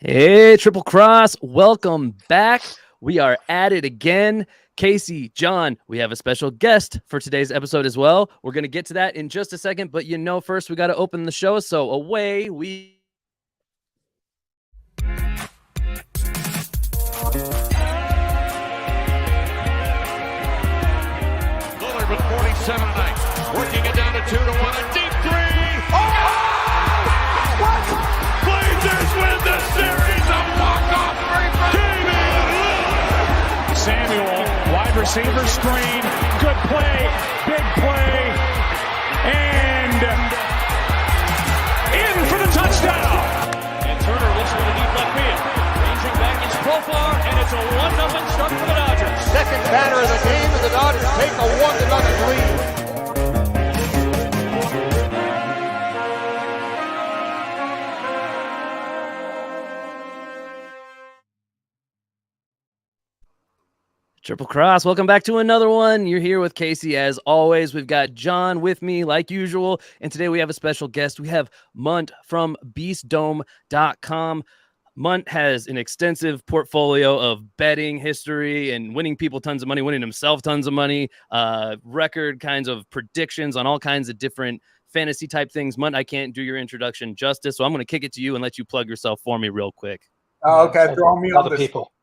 Hey, Triple Cross, welcome back. We are at it again. Casey, John, we have a special guest for today's episode as well. We're going to get to that in just a second, but first we got to open the show. So away we Lillard with 47 tonight, working it down to 2-1, a deep three. What? Blazers win the series. A walk-off three for Damian Lillard. Samuel, wide receiver screen, good play, big play, and in for the touchdown. And Turner looks for the deep left field. Ranging back is Profar, and it's a 1-0 start for the Dodgers. Second batter of the game, and the Dodgers take a 1-0 lead. Triple Cross, welcome back to another one. You're here with Casey as always. We've got John with me like usual, and today we have a special guest. We have Munt from beastdome.com. Munt has an extensive portfolio of betting history and winning people tons of money, winning himself tons of money, record kinds of predictions on all kinds of different fantasy type things. Munt, I can't do your introduction justice, so I'm going to kick it to you and let you plug yourself for me real quick. Okay, throw me on the the people.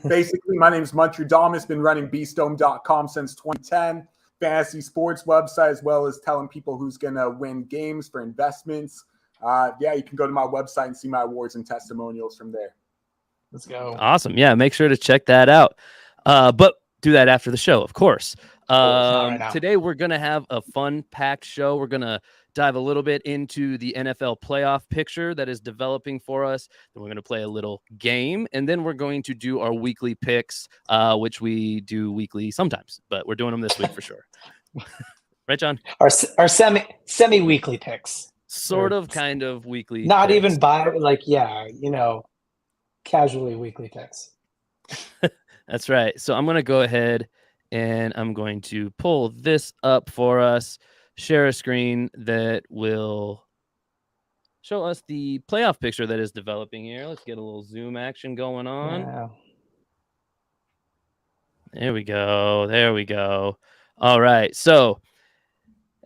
Basically, my name is Montredamus. Been running beastdome.com since 2010. Fantasy sports website, as well as telling people who's going to win games for investments. You can go to my website and see my awards and testimonials from there. Let's go. Awesome. Yeah, make sure to check that out. But do that after the show, of course. Right now. Today, we're going to have a fun-packed show. We're going to dive a little bit into the NFL playoff picture that is developing for us. Then we're going to play a little game, and then we're going to do our weekly picks, which we do weekly sometimes, but we're doing them this week for sure. Right, John? Our semi-weekly picks. Sort of, kind of weekly. Not picks. even casually weekly picks. That's right. So I'm going to go ahead and I'm going to pull this up for us, share a screen that will show us the playoff picture that is developing here. Let's get a little zoom action going on. Yeah. There we go. There we go. All right. So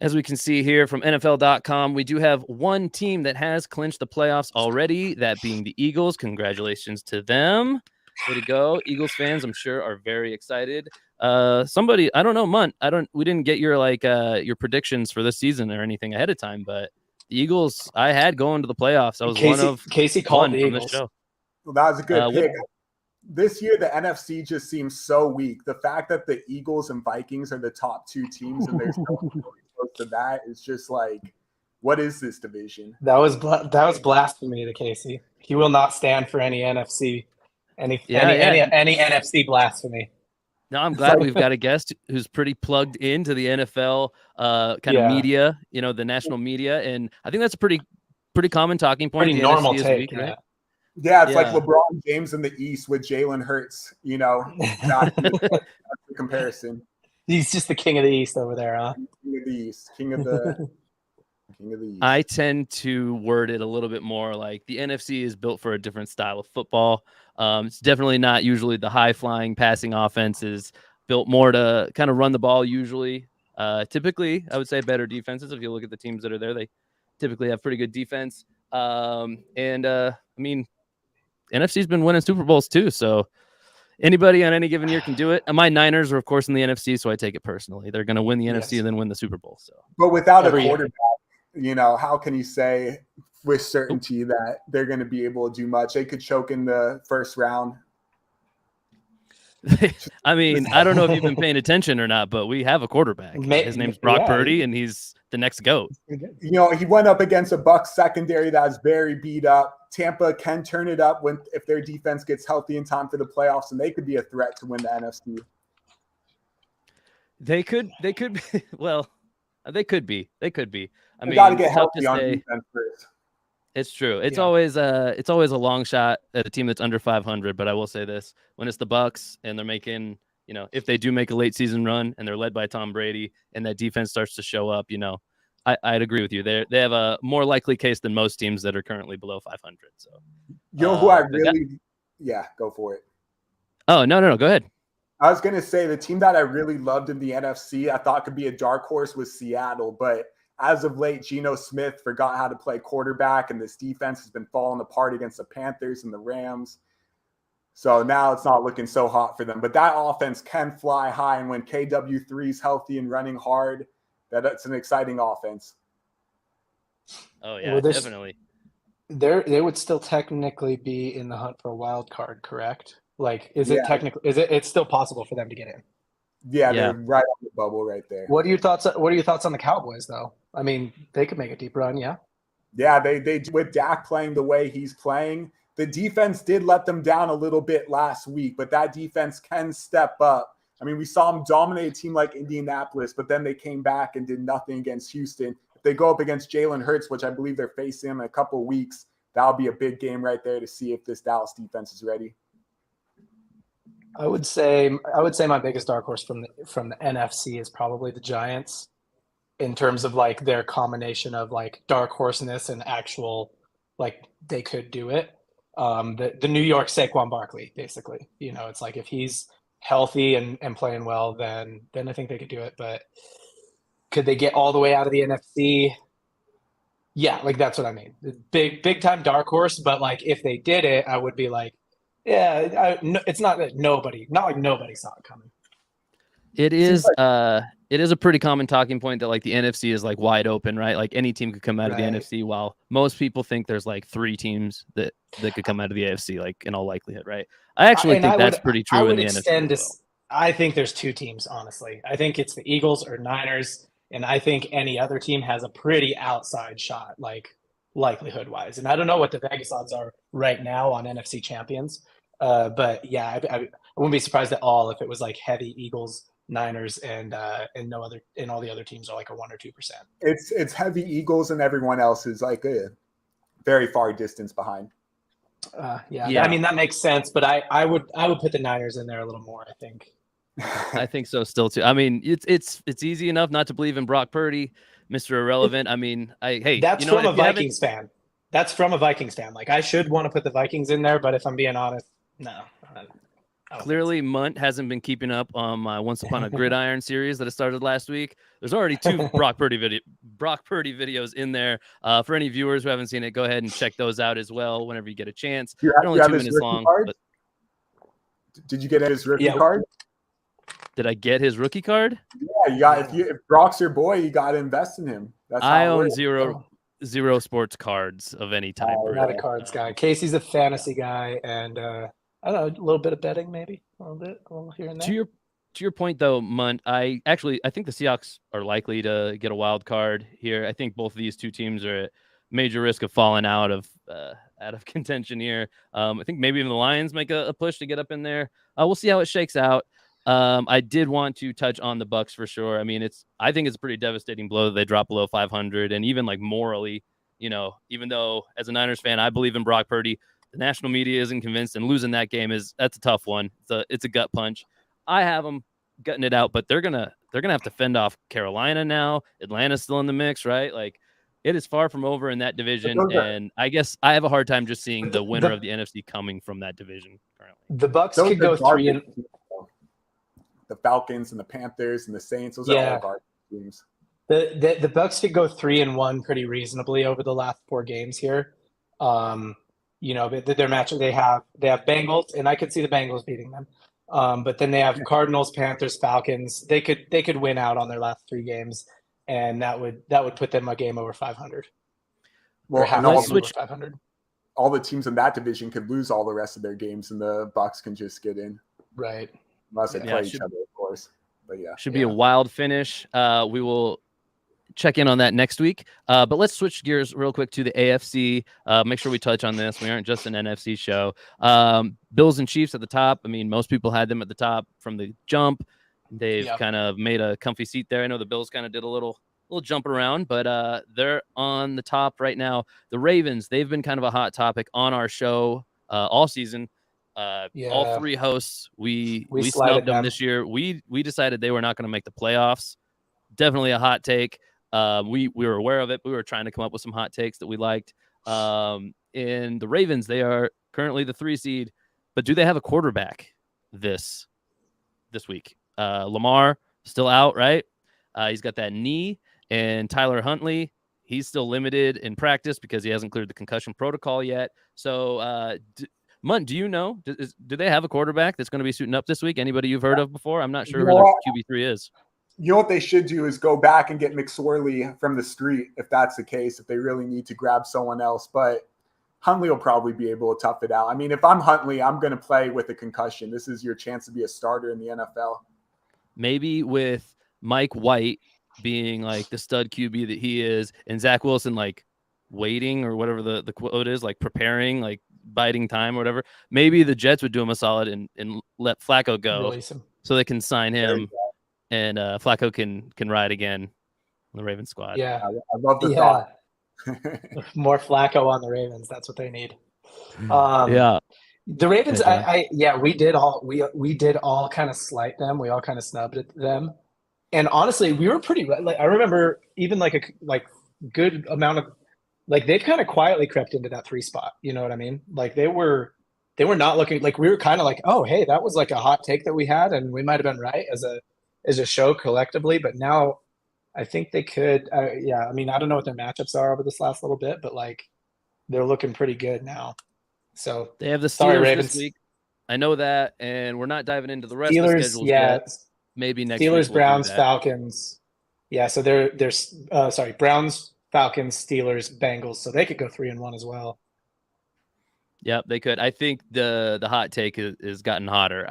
as we can see here from NFL.com, we do have one team that has clinched the playoffs already, that being the Eagles. Congratulations to them. Way to go. Eagles fans, I'm sure, are very excited. Somebody, I don't know, Munt, we didn't get your your predictions for this season or anything ahead of time, but the Eagles I had going to the playoffs. I was Casey called the from Eagles. this show. Well, that was a good pick. This year, the NFC just seems so weak. The fact that the Eagles and Vikings are the top two teams and there's no one really close to that is just like, what is this division? That was blasphemy to Casey. He will not stand for any NFC. Any NFC blasphemy. No, I'm glad we've got a guest who's pretty plugged into the NFL kind of media, the national media, and I think that's a pretty common talking point. Pretty normal take, right? Yeah, it's like LeBron James in the East with Jalen Hurts. Not the comparison. He's just the king of the East over there, huh? King of the East, king of the East. I tend to word it a little bit more like the NFC is built for a different style of football. It's definitely not usually the high-flying passing offenses, built more to kind of run the ball usually. Typically, I would say better defenses. If you look at the teams that are there, they typically have pretty good defense. NFC's been winning Super Bowls too, so anybody on any given year can do it. And my Niners are, of course, in the NFC, so I take it personally. They're going to win the NFC and then win the Super Bowl. So, but without a quarterback, how can you say with certainty that they're going to be able to do much? They could choke in the first round. I mean, I don't know if you've been paying attention or not, but we have a quarterback. His name's Brock Purdy, and he's the next GOAT. He went up against a Bucs secondary that's very beat up. Tampa can turn it up if their defense gets healthy in time for the playoffs, and they could be a threat to win the NFC. They could be. Well, they could be. I mean, got to get healthy on defense first. It's true. It's always a long shot at a team that's under 500. But I will say this: when it's the Bucs and they're making, if they do make a late season run and they're led by Tom Brady and that defense starts to show up, I'd agree with you. They have a more likely case than most teams that are currently below 500. So, you know who I really, go for it. Oh, no, go ahead. I was going to say the team that I really loved in the NFC, I thought could be a dark horse was Seattle, but as of late, Geno Smith forgot how to play quarterback, and this defense has been falling apart against the Panthers and the Rams. So now it's not looking so hot for them. But that offense can fly high, and when KW3 is healthy and running hard, that's an exciting offense. Oh, yeah, definitely. They would still technically be in the hunt for a wild card, correct? Like, it's still possible for them to get in? Yeah, they're right on the bubble right there. What are your thoughts on the Cowboys, though? I mean, they could make a deep run, yeah? Yeah, they with Dak playing the way he's playing, the defense did let them down a little bit last week, but that defense can step up. I mean, we saw them dominate a team like Indianapolis, but then they came back and did nothing against Houston. If they go up against Jalen Hurts, which I believe they're facing him in a couple of weeks, that'll be a big game right there to see if this Dallas defense is ready. I would say my biggest dark horse from the NFC is probably the Giants, in terms of like their combination of like dark horseness and actual, like, they could do it. The New York Saquon Barkley, basically. You know, it's like if he's healthy and playing well, then I think they could do it. But could they get all the way out of the NFC? Yeah, like that's what I mean. Big time dark horse. But like if they did it, I would be like, yeah, it's not that nobody saw it coming. It is a pretty common talking point that like the NFC is like wide open, right? Like any team could come out of the NFC, while most people think there's like 3 teams that could come out of the AFC, like in all likelihood, right? I actually think that's pretty true in the NFC. I think there's 2 teams, honestly. I think it's the Eagles or Niners, and I think any other team has a pretty outside shot, like likelihood wise. And I don't know what the Vegas odds are right now on NFC champions. But yeah, I wouldn't be surprised at all if it was like heavy Eagles, Niners, and all the other teams are like a 1 or 2%. It's heavy Eagles, and everyone else is like a very far distance behind. Yeah. I mean that makes sense, but I would put the Niners in there a little more, I think. I think so still too. I mean, it's easy enough not to believe in Brock Purdy, Mr. Irrelevant. I mean, that's from a Vikings fan. That's from a Vikings fan. Like I should want to put the Vikings in there, but if I'm being honest, no. Clearly, Munt hasn't been keeping up on my Once Upon a Gridiron series that I started last week. There's already 2 Brock Purdy videos in there. For any viewers who haven't seen it, go ahead and check those out as well whenever you get a chance. They're only 2 minutes long. But... Did you get his rookie card? Did I get his rookie card? Yeah, you got. If Brock's your boy, you got to invest in him. That's I own zero sports cards of any type. I'm not a cards guy. Casey's a fantasy guy, and I don't know, a little bit of betting, maybe a little here and there. To your point, though, Munt, I think the Seahawks are likely to get a wild card here. I think both of these 2 teams are at major risk of falling out of contention here. I think maybe even the Lions make a push to get up in there. We'll see how it shakes out. I did want to touch on the Bucs for sure. I mean, I think it's a pretty devastating blow that they drop below 500, and even like morally, you know, even though as a Niners fan, I believe in Brock Purdy, the national media isn't convinced, and losing that game that's a tough one. It's a gut punch. I have them gutting it out, but they're gonna have to fend off Carolina now. Atlanta's still in the mix, right? Like it is far from over in that division, and I guess I have a hard time just seeing the winner of the NFC coming from that division currently. The Bucs could go 3 and the Falcons and the Panthers and the Saints. Those are all garbage teams. The Bucs could go 3-1 pretty reasonably over the last 4 games here. You know, their matchup they have Bengals, and I could see the Bengals beating them. But then they have Cardinals, Panthers, Falcons. They could win out on their last 3 games, and that would put them a game over 500. Well, and over 500. All the teams in that division could lose all the rest of their games, and the Bucs can just get in. Right. Unless they play each other, of course. But yeah, should be a wild finish. We will check in on that next week. But let's switch gears real quick to the AFC. Make sure we touch on this. We aren't just an NFC show. Bills and Chiefs at the top. I mean, most people had them at the top from the jump. They've kind of made a comfy seat there. I know the Bills kind of did a little jump around, but they're on the top right now. The Ravens, they've been kind of a hot topic on our show all season. All 3 hosts, we snubbed them this year. We decided they were not going to make the playoffs. Definitely a hot take. We were aware of it. We were trying to come up with some hot takes that we liked. In the Ravens, they are currently the 3 seed, but do they have a quarterback this week? Lamar still out, right? He's got that knee, and Tyler Huntley, he's still limited in practice because he hasn't cleared the concussion protocol yet. So, Munt, do you know? Do they have a quarterback that's going to be suiting up this week? Anybody you've heard of before? I'm not sure who their QB3 is. You know what they should do is go back and get McSorley from the street if that's the case, if they really need to grab someone else. But Huntley will probably be able to tough it out. I mean, if I'm Huntley, I'm going to play with a concussion. This is your chance to be a starter in the NFL. Maybe with Mike White being like the stud QB that he is, and Zach Wilson like waiting or whatever the quote is, like preparing, like biding time or whatever. Maybe the Jets would do him a solid and let Flacco go so they can sign him. And Flacco can ride again on the Ravens squad. Yeah, I love the thought. More Flacco on the Ravens. That's what they need. Yeah, the Ravens. We did all kind of slight them. We all kind of snubbed at them. And honestly, we were pretty. Like I remember even like a good amount of like they've kind of quietly crept into that 3 spot. You know what I mean? Like they were not looking like we were kind of like, oh hey, that was like a hot take that we had, and we might have been right as a show collectively, but now I think they could. I mean, I don't know what their matchups are over this last little bit, but like they're looking pretty good now. So they have the Steelers this week. I know that, and we're not diving into the rest of the schedules yet. Maybe next Steelers, week Browns, Falcons. Yeah, so they're Browns, Falcons, Steelers, Bengals. So they could go 3-1 as well. Yep, they could. I think the hot take is gotten hotter.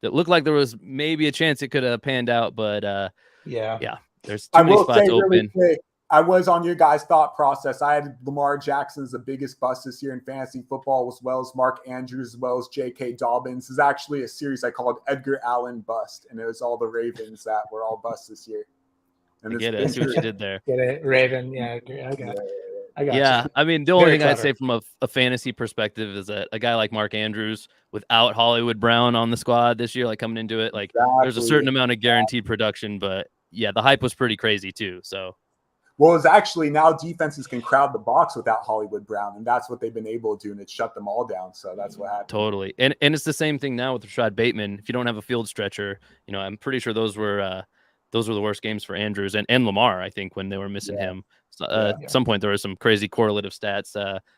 It looked like there was maybe a chance it could have panned out, but there's too many spots open. Really quick, I was on your guys' thought process. I had Lamar Jackson as the biggest bust this year in fantasy football, as well as Mark Andrews, as well as J.K. Dobbins. This is actually a series I called Edgar Allan Bust, and it was all the Ravens that were all bust this year. And I get it. I see what you did there. Get it, Raven. Yeah, I got it. Yeah, I mean, the only thing I'd say from a fantasy perspective is that a guy like Mark Andrews, without Hollywood Brown on the squad this year, like coming into it, like there's a certain amount of guaranteed production, but yeah, the hype was pretty crazy too. So, well, it's actually now defenses can crowd the box without Hollywood Brown, and that's what they've been able to do, and it shut them all down. So that's what happened. Totally, and it's the same thing now with Rashad Bateman. If you don't have a field stretcher, I'm pretty sure those were the worst games for Andrews and Lamar, I think, when they were missing him. At some point, there were some crazy correlative stats.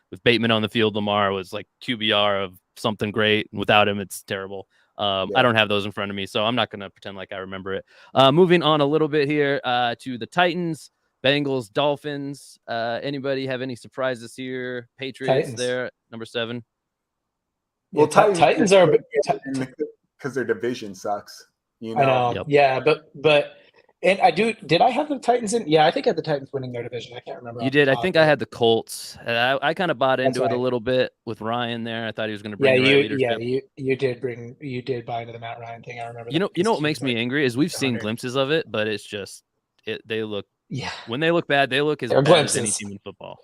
With Bateman on the field, Lamar was like QBR of something great. Without him, it's terrible. I don't have those in front of me, so I'm not going to pretend like I remember it. Moving on a little bit here to the Titans, Bengals, Dolphins. Anybody have any surprises here? Patriots there, number 7. Well, Titans are because their division sucks. I know. Yep. Yeah, but and did I have the Titans in? Yeah, I think I had the Titans winning their division. I can't remember. You did. I think I had the Colts. I kind of bought into it a little bit with Ryan there. I thought he was going to bring leadership. Yeah, you did buy into the Matt Ryan thing. I remember. You know what makes me angry is we've seen glimpses of it, but it's just they look. Yeah. When they look bad, they look as bad as any team in football.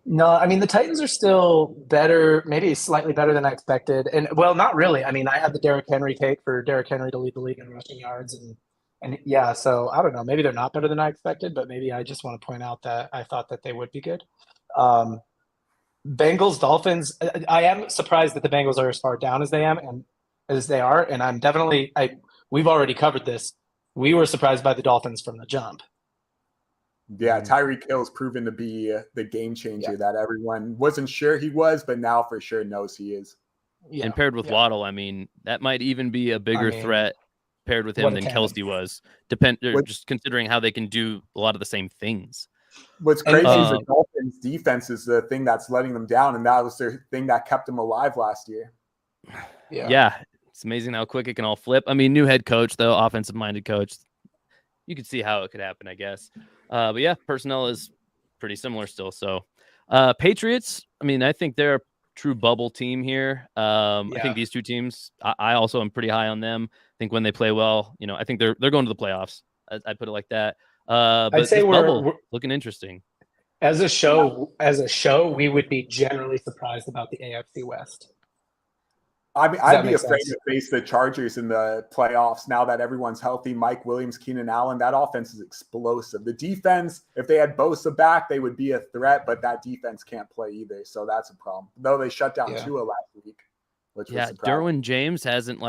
No, I mean the Titans are still better, maybe slightly better than I expected, and well, not really. I mean, I had the Derrick Henry take for Derrick Henry to lead the league in rushing yards, and yeah, so I don't know. Maybe they're not better than I expected, but maybe I just want to point out that I thought that they would be good. Bengals, Dolphins. I am surprised that the Bengals are as far down as they are, and I'm definitely. We've already covered this. We were surprised by the Dolphins from the jump. Yeah, Tyreek Hill's proven to be the game changer that everyone wasn't sure he was, but now for sure knows he is. Yeah. And paired with Waddle, I mean, that might even be a bigger threat paired with him than Kelsey was. Just considering how they can do a lot of the same things. What's crazy is the Dolphins' defense is the thing that's letting them down, and that was their thing that kept them alive last year. Yeah, it's amazing how quick it can all flip. I mean, new head coach though, offensive-minded coach. You could see how it could happen, I guess. But yeah, personnel is pretty similar still. So Patriots, I mean, I think they're a true bubble team here. I think these two teams, I also am pretty high on them. I think when they play well, I think they're going to the playoffs. I put it like that. But I'd say we're looking interesting. As a show, we would be generally surprised about the AFC West. I mean, Does that I'd be make afraid sense? to face the Chargers in the playoffs now that everyone's healthy. Mike Williams, Keenan Allen, that offense is explosive. The defense, if they had Bosa back, they would be a threat, but that defense can't play either, so that's a problem. Though they shut down Tua last week, which was surprising. Derwin James hasn't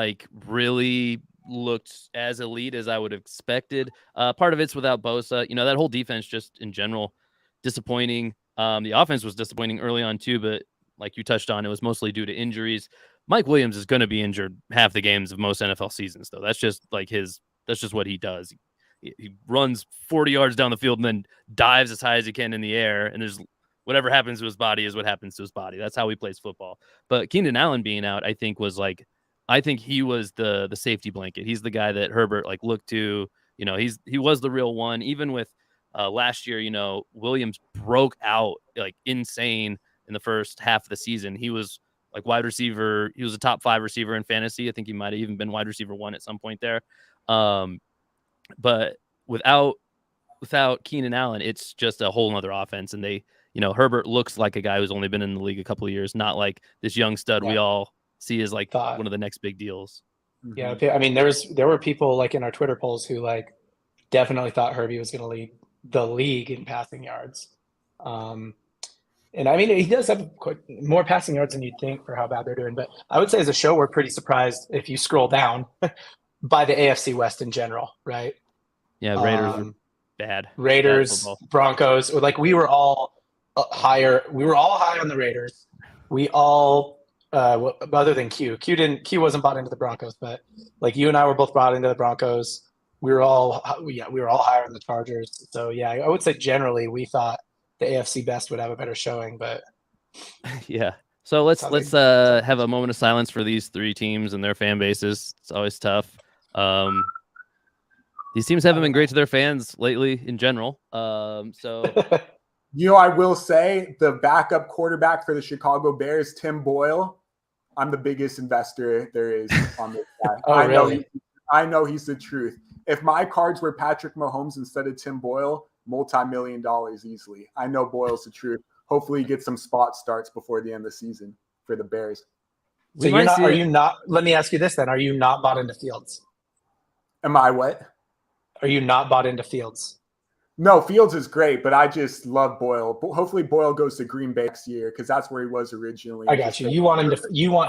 really looked as elite as I would have expected. Part of it's without Bosa. That whole defense just in general disappointing. The offense was disappointing early on too, but like you touched on, it was mostly due to injuries. Mike Williams is going to be injured half the games of most NFL seasons, though. That's just that's just what he does. He runs 40 yards down the field and then dives as high as he can in the air. And there's whatever happens to his body is what happens to his body. That's how he plays football. But Keenan Allen being out, I think he was the safety blanket. He's the guy that Herbert looked to. He was the real one. Even with last year, Williams broke out insane in the first half of the season. He was wide receiver. He was a top 5 receiver in fantasy. I think he might have even been wide receiver 1 at some point there. But without Keenan Allen, it's just a whole nother offense. And they, Herbert looks like a guy who's only been in the league a couple of years, not like this young stud we all see as one of the next big deals. Yeah, I mean, there were people in our Twitter polls who definitely thought Herbie was going to lead the league in passing yards. And I mean, he does have more passing yards than you'd think for how bad they're doing. But I would say as a show, we're pretty surprised if you scroll down by the AFC West in general, right? Yeah, Raiders are bad. Raiders, bad Broncos. We were all higher. We were all high on the Raiders. We all, other than Q wasn't bought into the Broncos, but you and I were both brought into the Broncos. We were all higher on the Chargers. So yeah, I would say generally we thought the AFC best would have a better showing, but yeah. So let's have a moment of silence for these 3 teams and their fan bases. It's always tough. These teams haven't been great to their fans lately in general. So I will say the backup quarterback for the Chicago Bears, Tim Boyle, I'm the biggest investor there is on this guy. I know he's the truth. If my cards were Patrick Mahomes instead of Tim Boyle, multi-million dollars easily. I know Boyle's the truth. Hopefully he gets some spot starts before the end of the season for the Bears. So are you not, let me ask you this then. Are you not bought into Fields? Am I what? Are you not bought into Fields? No, Fields is great, but I just love Boyle. Hopefully Boyle goes to Green Bay next year because that's where he was originally. I got you. You want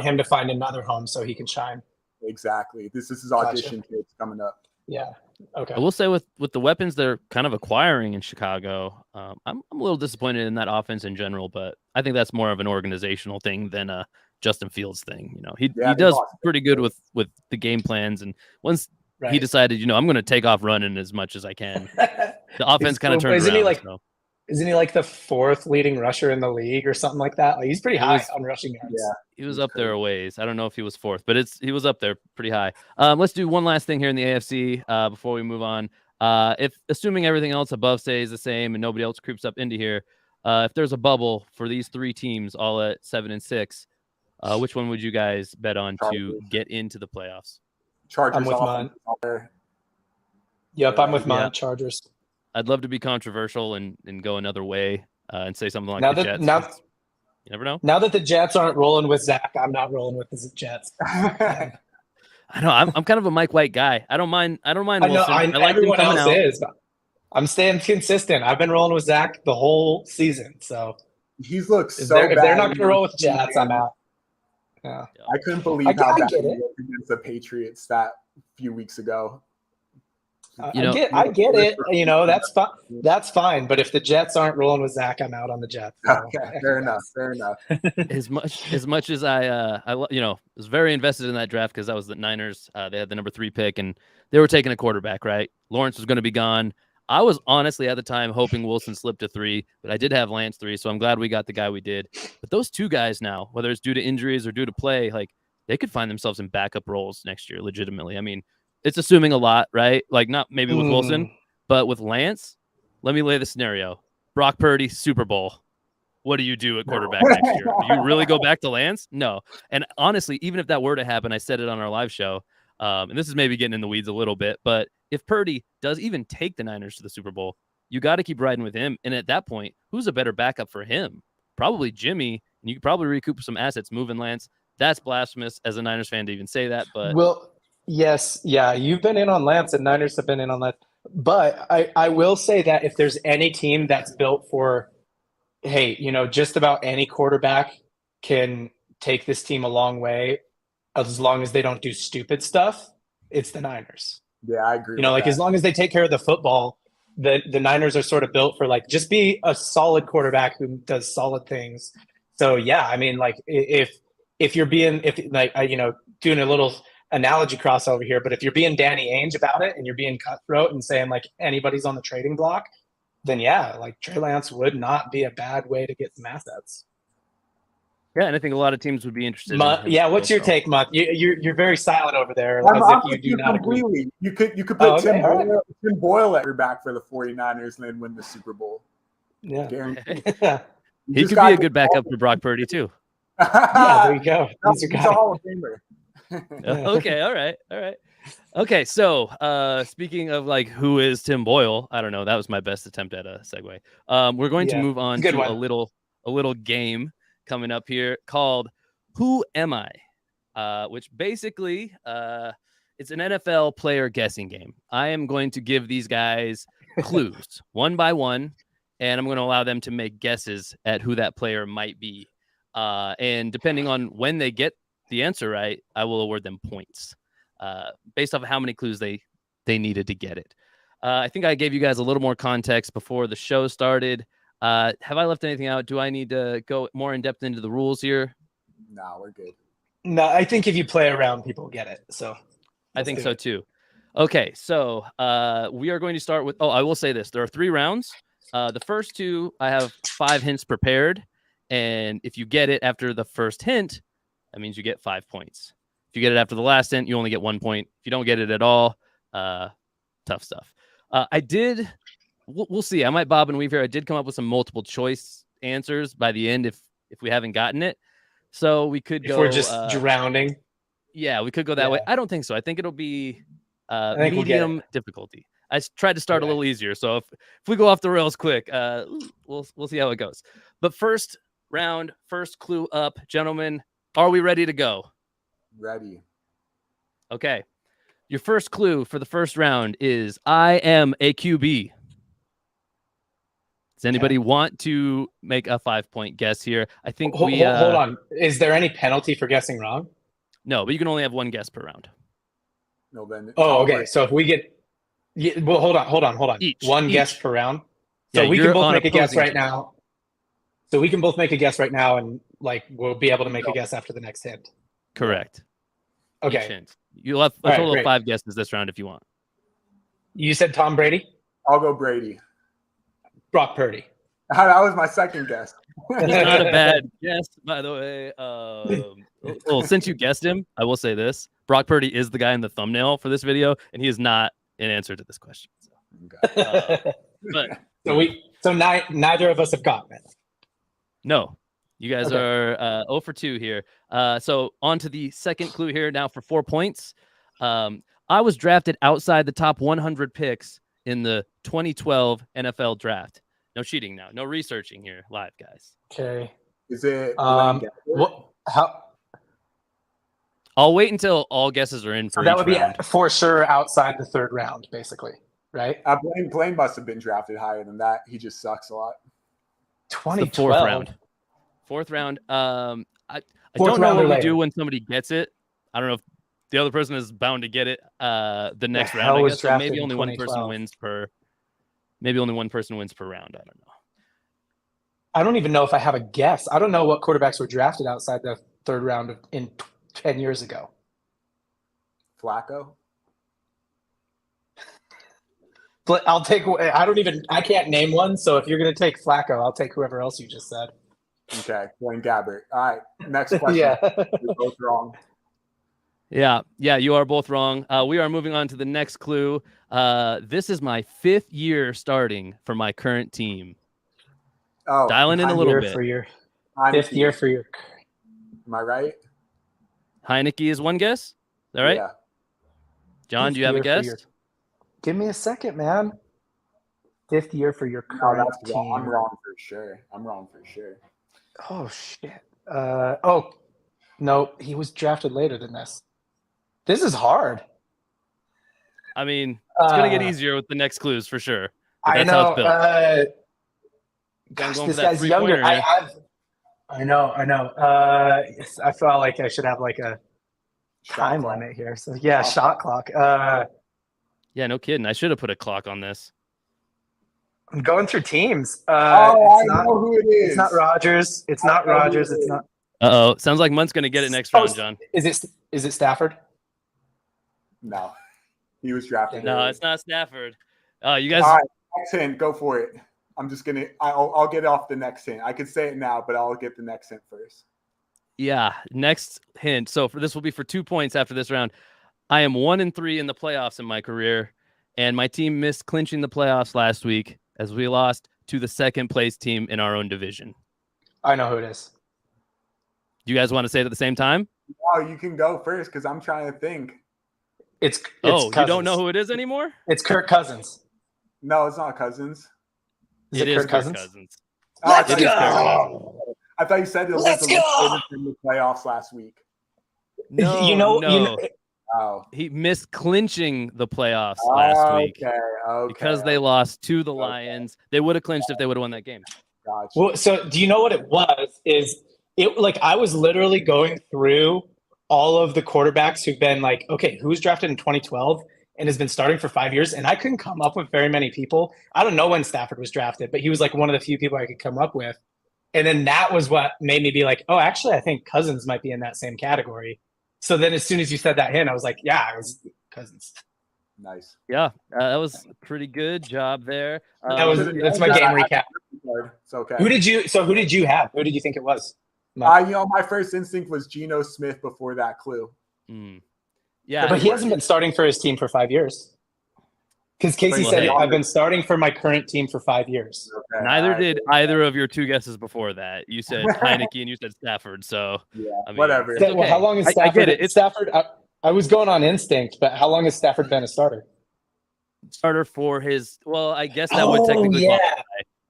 him to find another home so he can shine. Exactly. This is his audition tapes coming up. Yeah. Okay. I will say with the weapons they're kind of acquiring in Chicago, I'm a little disappointed in that offense in general, but I think that's more of an organizational thing than a Justin Fields thing. He does pretty good with the game plans, and once he decided, I'm going to take off running as much as I can, the offense kind of turned around. Isn't he the 4th leading rusher in the league or something like that? He's pretty high on rushing yards. Yeah, he was up there a ways. I don't know if he was 4th, but he was up there pretty high. Let's do one last thing here in the AFC before we move on. If assuming everything else above stays the same and nobody else creeps up into here, if there's a bubble for these 3 teams all at 7-6, which one would you guys bet on to get into the playoffs? Chargers. I'm with mine. Yep, I'm with mine. Chargers. I'd love to be controversial and go another way and say something like the Jets. You never know. Now that the Jets aren't rolling with Zach, I'm not rolling with the Jets. I know. I'm kind of a Mike White guy. I don't mind Wilson. I like everyone else is. I'm staying consistent. I've been rolling with Zach the whole season. So he's looked so bad. If they're not going to roll with Jets, I'm out. Yeah. I couldn't believe how bad he was against the Patriots that few weeks ago. I get it. That's fine. That's fine. But if the Jets aren't rolling with Zach, I'm out on the Jets. So. Okay, fair enough. As much as I was very invested in that draft because that was the Niners. They had the number 3 pick and they were taking a quarterback. Right, Lawrence was going to be gone. I was honestly at the time hoping Wilson slipped to 3, but I did have Lance 3, so I'm glad we got the guy we did. But those 2 guys now, whether it's due to injuries or due to play, they could find themselves in backup roles next year, legitimately. I mean. It's assuming a lot, right? Not maybe with Wilson, but with Lance, let me lay the scenario. Brock Purdy, Super Bowl. What do you do at quarterback next year? Do you really go back to Lance? No. And honestly, even if that were to happen, I said it on our live show, and this is maybe getting in the weeds a little bit, but if Purdy does even take the Niners to the Super Bowl, you got to keep riding with him. And at that point, who's a better backup for him? Probably Jimmy, and you could probably recoup some assets moving Lance That's blasphemous as a Niners fan to even say that, but Well, yes, yeah, you've been in on Lance, and Niners have been in on Lance. But I will say that if there's any team that's built for, hey, just about any quarterback can take this team a long way as long as they don't do stupid stuff, it's the Niners. Yeah, I agree. Like that. as long as they take care of the football, the Niners are sort of built for like just be a solid quarterback who does solid things. So yeah, I mean, like if you're being doing a little analogy crossover here, but if you're being Danny Ainge about it and you're being cutthroat and saying like anybody's on the trading block, then yeah, like Trey Lance would not be a bad way to get some assets. yeah, and I think a lot of teams would be interested. Yeah, what's your take, Mutt? You're very silent over there. I'm as if you do not completely. Agree. You could put Tim Boyle at your back for the 49ers and then win the Super Bowl. Yeah, he could be a good backup for Brock Purdy too. Yeah, there you go. He's a Hall of Famer. Okay, all right. Okay, so speaking of like who is Tim Boyle, I don't know. That was my best attempt at a segue. We're going to move on to a little game coming up here called Who Am I? Which basically it's an NFL player guessing game. I am going to give these guys clues one by one, and I'm going to allow them to make guesses at who that player might be. And depending on when they get the answer right, I will award them points based off of how many clues they needed to get it. I think I gave you guys a little more context before the show started. Have I left anything out? Do I need to go more in depth into the rules here? No, we're good. No, I think if you play around, people get it. So I think so too. Okay, so we are going to start with. Oh, I will say this: there are 3 rounds. The first 2, I have 5 hints prepared, and if you get it after the first hint, that means you get 5 points. If you get it after the last hint, you only get 1 point. If you don't get it at all, tough stuff. We'll see. I might bob and weave here. I did come up with some multiple choice answers by the end if we haven't gotten it. So we could go. If we're just drowning. Yeah, we could go that way. I don't think so. I think it'll be medium difficulty. I tried to start a little easier. So if we go off the rails quick, we'll see how it goes. But first round, first clue up, gentlemen. Are we ready to go? Ready. Okay. Your first clue for the first round is I am a QB. Does anybody want to make a 5-point guess here? I think hold on. Is there any penalty for guessing wrong? No, but you can only have 1 guess per round. No, then. Oh, okay. So if we get, well, hold on. Each. Guess per round. So we can both make a guess right now. So we can both make a guess right now, and like we'll be able to make a guess after the next hint. Correct. Okay. You'll have a total of 5 guesses this round if you want. You said Tom Brady? I'll go Brady. Brock Purdy. That was my second guess. That's not a bad guess, by the way. Well, since you guessed him, I will say this. Brock Purdy is the guy in the thumbnail for this video, and he is not an answer to this question. So neither of us have gotten it. No. You guys are 0 for 2 here. So on to the second clue here now for 4 points. I was drafted outside the top 100 picks in the 2012 NFL draft. No cheating now. No researching here live, guys. Okay. Is it how I'll wait until all guesses are in for that would round. Be for sure outside the 3rd round, basically, right? Blaine must have been drafted higher than that. He just sucks a lot. 2012. 4th round. 4th round. I don't know what we do when somebody gets it. I don't know if the other person is bound to get it the next round. I guess so maybe only one person wins per. Maybe only one person wins per round. I don't know. I don't even know if I have a guess. I don't know what quarterbacks were drafted outside the 3rd round in 10 years ago. Flacco. But I'll take. I can't name one. So if you're going to take Flacco, I'll take whoever else you just said. Okay, Blaine Gabbert. All right, next question. You're both wrong. Yeah, you are both wrong. We are moving on to the next clue. This is my 5th year starting for my current team. Oh, dialing in a little bit. For your 5th year for your. Am I right? Heineke is one guess. Is that right? Yeah. John, do you have a guess? Give me a second, man. 5th year for your current team. I'm wrong for sure. Oh shit. Nope, he was drafted later than this. This is hard. I mean, it's gonna get easier with the next clues for sure. But I that's how it's know. built. Gosh, going this for that guy's younger. three-pointer here. I know. I felt like I should have like a time limit here. So yeah, shot clock. Yeah, no kidding. I should have put a clock on this. I'm going through teams. I know who it is. It's not Rogers. It's not Rogers. It's not. Uh-oh. Sounds like Munt's gonna get it next round, John. Is it Stafford? No. He was drafted. No, it's not Stafford. You guys. All right, next hint. Go for it. I'm just gonna. I'll get off the next hint. I could say it now, but I'll get the next hint first. Yeah. Next hint. So this will be for 2 points after this round. I am 1-3 in the playoffs in my career, and my team missed clinching the playoffs last week as we lost to the second place team in our own division. I know who it is. Do you guys want to say it at the same time? Oh, you can go first because I'm trying to think. It's you Cousins. don't know who it is anymore? It's Kirk Cousins. No, it's not Cousins. Is it Kirk Cousins? Let's go! I thought you said it was in the playoffs last week. No, no. Oh. He missed clinching the playoffs last week because they lost to the Lions. They would have clinched if they would have won that game. Gotcha. Well, so do you know what it was? I was literally going through all of the quarterbacks who've been like, okay, who was drafted in 2012 and has been starting for 5 years? And I couldn't come up with very many people. I don't know when Stafford was drafted, but he was like one of the few people I could come up with. And then that was what made me be like, oh, actually, I think Cousins might be in that same category. So then as soon as you said that hint, I was like, yeah, it was Cousins. Nice. Yeah, that was a pretty good job there. That's my game recap. It's okay. Who did you have? Who did you think it was? My first instinct was Geno Smith before that clue. Yeah, but he hasn't been starting for his team for 5 years. Because Casey said, I've been starting for my current team for 5 years. Okay, neither did either of your two guesses before that. You said Heineke and you said Stafford. So, yeah, I mean, whatever. Okay. Well, how long is Stafford? I get it. It's Stafford. I was going on instinct, but how long has Stafford been a starter? Starter for his. Well, I guess that would technically qualify.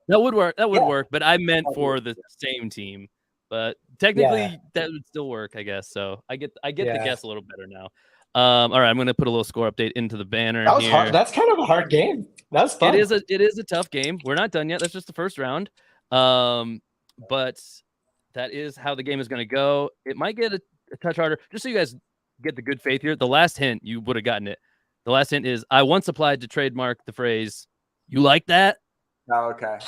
That would work. That would work. But I meant for the same team. But technically, that would still work, I guess. So I get the guess a little better now. All right, I'm going to put a little score update into the banner. That was here. hard. That's kind of a hard game. That was fun. It is a tough game. We're not done yet. That's just the first round. But that is how the game is going to go. It might get a touch harder. Just so you guys get the good faith here. The last hint, you would have gotten it. The last hint is I once applied to trademark the phrase, "You like that?" Oh, okay.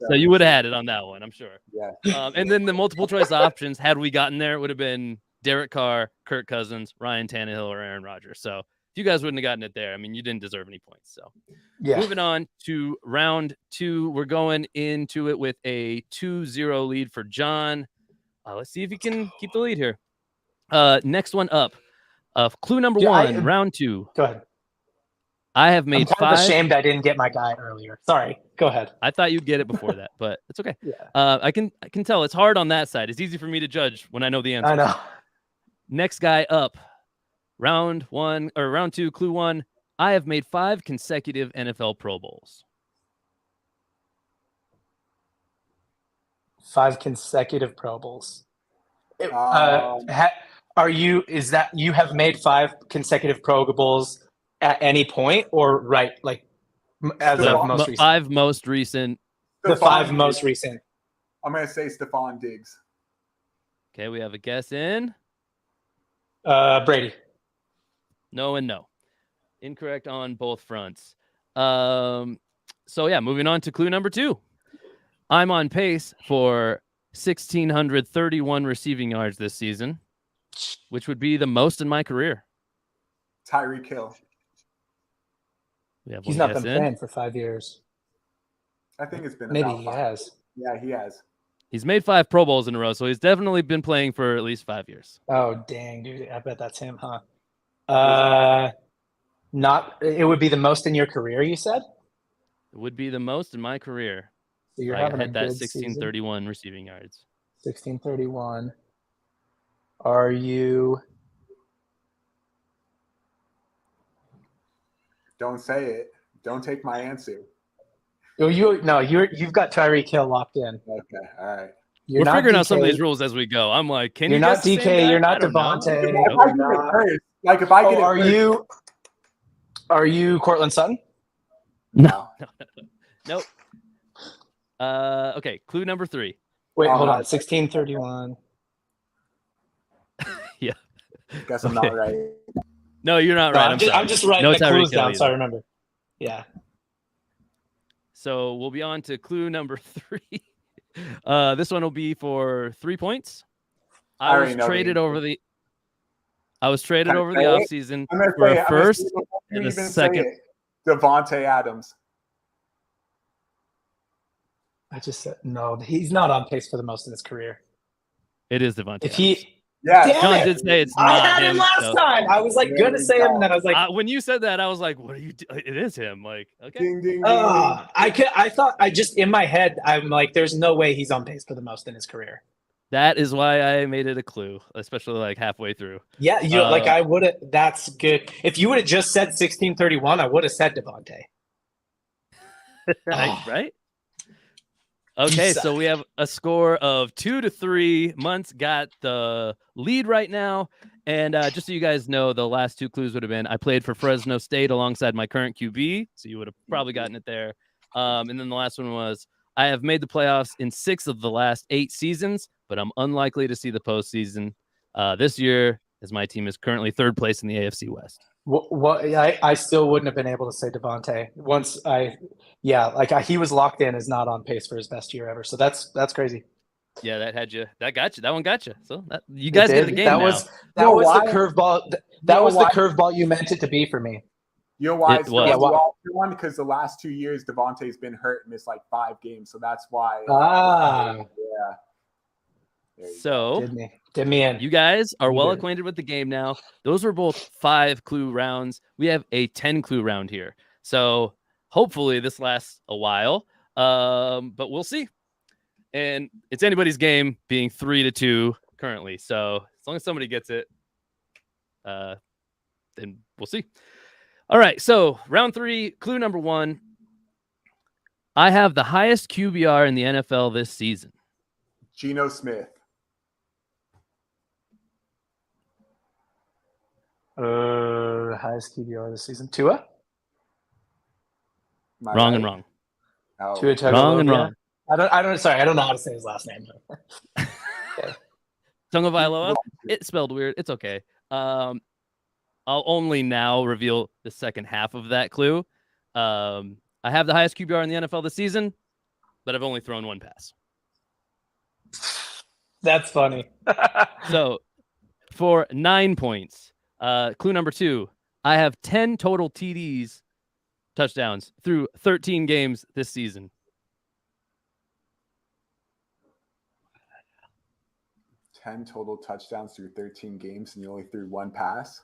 So you would have had it on that one, I'm sure. Yeah. And then the multiple choice options, had we gotten there, it would have been Derek Carr, Kirk Cousins, Ryan Tannehill, or Aaron Rodgers. So if you guys wouldn't have gotten it there, I mean, you didn't deserve any points. So moving on to round 2, we're going into it with a 2-0 lead for John. Let's see if he can keep the lead here. Next one up. Clue number 1, round 2. Go ahead. I have made I'm kind 5. of ashamed I didn't get my guy earlier. Sorry. Go ahead. I thought you'd get it before that, but it's okay. Yeah. I can tell it's hard on that side. It's easy for me to judge when I know the answer. I know. Next guy up. Round 2, clue 1. I have made 5 consecutive NFL Pro Bowls. 5 consecutive Pro Bowls. Is that you have made 5 consecutive Pro Bowls at any point, or right, like as of most recent? 5 most recent. The 5 most recent. I'm gonna say Stephon Diggs. Okay, we have a guess in. Brady. No and no. Incorrect on both fronts. So yeah, moving on to clue number 2. I'm on pace for 1,631 receiving yards this season, which would be the most in my career. Tyreek Hill. He's not been playing for 5 years. I think it's been maybe about he 5. has. Yeah, he has. He's made 5 Pro Bowls in a row, so he's definitely been playing for at least 5 years. Oh dang, dude! I bet that's him, huh? Not. It would be the most in your career. You said it would be the most in my career. So you're I having had a that good 1631 season. receiving yards. 1631. Are you? Don't say it. Don't take my answer. You've got Tyreek Hill locked in. Okay, all right. We're figuring out some of these rules as we go. I'm like, can you're you not guess the same DK, guy? you're not I don't know. Devontae. If I get it first, like if I get it first, Are you Cortland Sutton? No. Nope. Okay, clue number 3. Wait, hold on. 1631. Yeah. guess I'm not right. No, you're not No, right. I'm just writing No the clues Tyreek down Hill so I either. remember. Yeah. So we'll be on to clue number 3. This one will be for 3 points. I was traded over the offseason for a first and a second. Devontae Adams. I just said no. He's not on pace for the most in his career. It is Devontae. If he, yeah, John did say it's not I had him him, last so. time. I was like gonna say him, and then I was like, when you said that, I was like, "What are you? It is him." Like, okay. Ding, ding, ding, I thought I just in my head, I'm like, there's no way he's on pace for the most in his career. That is why I made it a clue, especially like halfway through. Yeah, I would have. That's good. If you would have just said 1631, I would have said Devontae. Right? Okay, so we have a score of 2-3. Munt's got the lead right now. And just so you guys know, the last 2 clues would have been I played for Fresno State alongside my current QB. So you would have probably gotten it there. And then the last one was I have made the playoffs in 6 of the last 8 seasons, but I'm unlikely to see the postseason this year as my team is currently 3rd place in the AFC West. I still wouldn't have been able to say Devontae he was locked in as not on pace for his best year ever. So that's crazy. Yeah, that got you. That one got you. So you guys get the game now. That was the curveball. That was the curveball you meant it to be for me. You know why? Why? Because the last 2 years, Devontae's been hurt and missed like 5 games. So that's why. Yeah. So did me in. You guys are well acquainted with the game now. Those were both 5 clue rounds. We have a 10 clue round here. So hopefully this lasts a while. But we'll see. And it's anybody's game, being 3-2 currently. So as long as somebody gets it, then we'll see. All right. So round 3, clue number 1. I have the highest QBR in the NFL this season. Geno Smith. Highest QBR this season. Tua? Wrong and wrong. Oh. Tua Tagovailoa. Wrong and wrong. I don't know how to say his last name. Okay. Tagovailoa. It's spelled weird. It's okay. I'll only now reveal the second half of that clue. I have the highest QBR in the NFL this season, but I've only thrown 1 pass. That's funny. So for 9 points, clue number 2, I have 10 total TDs, touchdowns, through 13 games this season. 10 total touchdowns through 13 games, and you only threw 1 pass?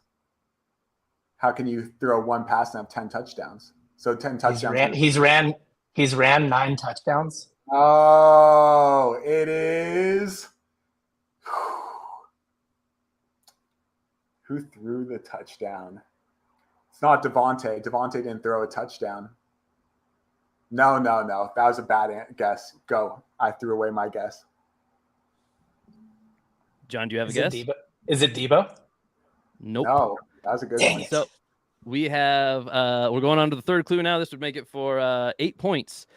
How can you throw 1 pass and have 10 touchdowns? So 10 touchdowns. He's ran 9 touchdowns. Oh, it is. Who threw the touchdown? It's not Devontae. Devontae didn't throw a touchdown. No. That was a bad guess. Go. I threw away my guess. John, do you have a guess? Is it Debo? Nope. No, that was a good one. So we have, we're going on to the 3rd clue now. This would make it for 8 points.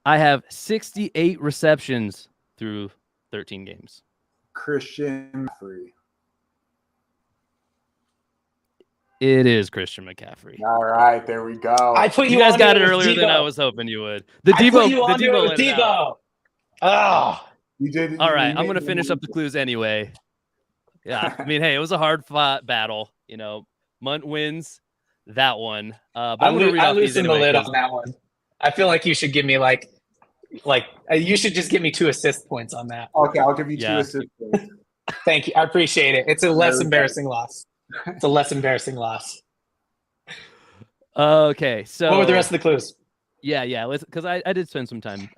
I have 68 receptions through 13 games. Christian McCaffrey. It is Christian McCaffrey. All right, there we go. I put you guys got it earlier than I was hoping you would. The Debo. Oh, you did. All right, I'm going to finish up the clues anyway. Yeah, I mean, hey, it was a hard-fought battle. You know, Munt wins that one. But I'm going to read off these anyway. The lid on that one. I feel like you should give me like you should just give me 2 assist points on that. Okay, I'll give you 2 assist points. Thank you. I appreciate it. It's a less embarrassing loss. It's a less embarrassing loss. Okay, so what were the rest of the clues? Yeah. Because I did spend some time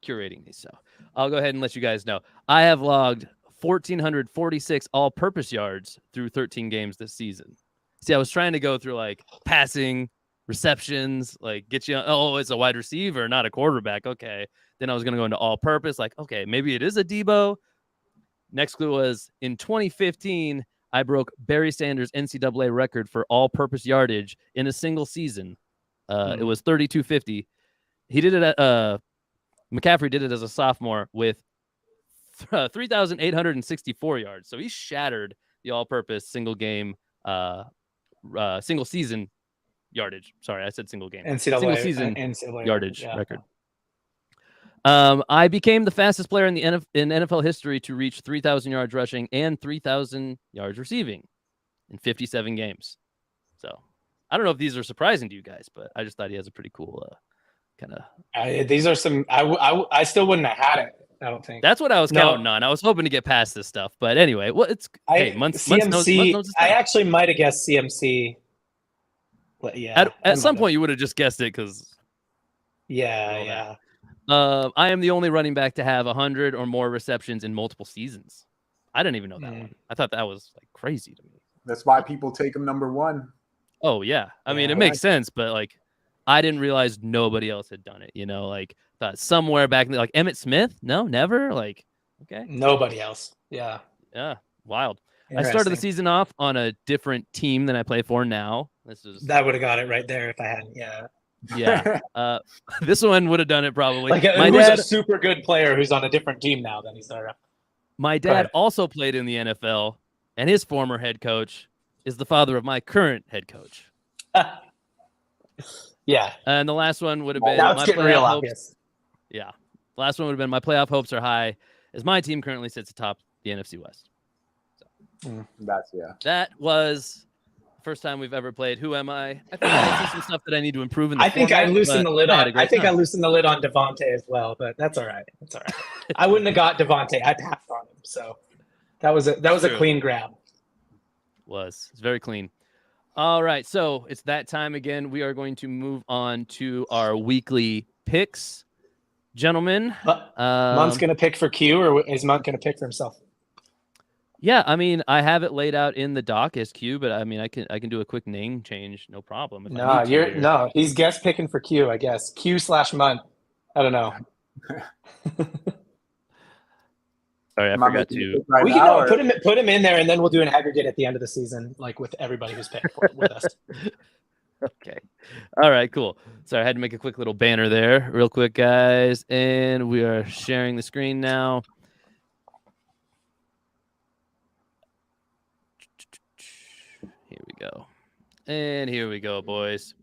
curating these, so I'll go ahead and let you guys know. I have logged 1,446 all-purpose yards through 13 games this season. See, I was trying to go through like passing, receptions, like get you. Oh, it's a wide receiver, not a quarterback. Okay. Then I was gonna go into all purpose. Like, okay, maybe it is a Debo. Next clue was in 2015, I broke Barry Sanders' NCAA record for all-purpose yardage in a single season. It was 3,250. He did it at McCaffrey did it as a sophomore with 3,864 yards. So he shattered the all-purpose single game, single season yardage. Sorry, I said single game. Single season yardage record. I became the fastest player in NFL history to reach 3,000 yards rushing and 3,000 yards receiving in 57 games. So I don't know if these are surprising to you guys, but I just thought he has a pretty cool kind of. These are some. I still wouldn't have had it. I don't think. That's what I was counting on. I was hoping to get past this stuff, but anyway, well, it's CMC. knows I actually might have guessed CMC. But yeah, at some point you would have just guessed it because. Yeah. I am the only running back to have 100 or more receptions in multiple seasons. I didn't even know that one. I thought that was like crazy to me. That's why people take him number one. Oh yeah, I mean it makes sense, but like I didn't realize nobody else had done it. Like thought somewhere back in like Emmitt Smith, no, never. Like okay, nobody else. Yeah, wild. I started the season off on a different team than I play for now. That would have got it right there if I hadn't. Yeah. This one would have done it probably. Like my dad's a super good player who's on a different team now than he started. My dad also played in the NFL, and his former head coach is the father of my current head coach. Yeah. And the last one would have been now it's getting real obvious. Yeah. Last one would have been my playoff hopes are high, as my team currently sits atop the NFC West. So that was first time we've ever played Who Am I? I think I see some stuff that I need to improve in the format, I loosened the lid on. I think I loosened the lid on Devontae as well, but that's all right. It's all right. I wouldn't have got Devontae. I passed on him, so that was a clean grab. It's very clean. All right, so it's that time again. We are going to move on to our weekly picks, gentlemen. Munt's gonna pick for Q, or is Munt gonna pick for himself? Yeah, I mean, I have it laid out in the doc as Q, but I mean, I can do a quick name change, no problem. He's guest picking for Q, I guess. Q/Munt. I don't know. Sorry, I forgot to. We can put him in there, and then we'll do an aggregate at the end of the season, like with everybody who's picked with us. Okay. All right, cool. Sorry, I had to make a quick little banner there, real quick, guys, and we are sharing the screen now. Here we go. And here we go, boys.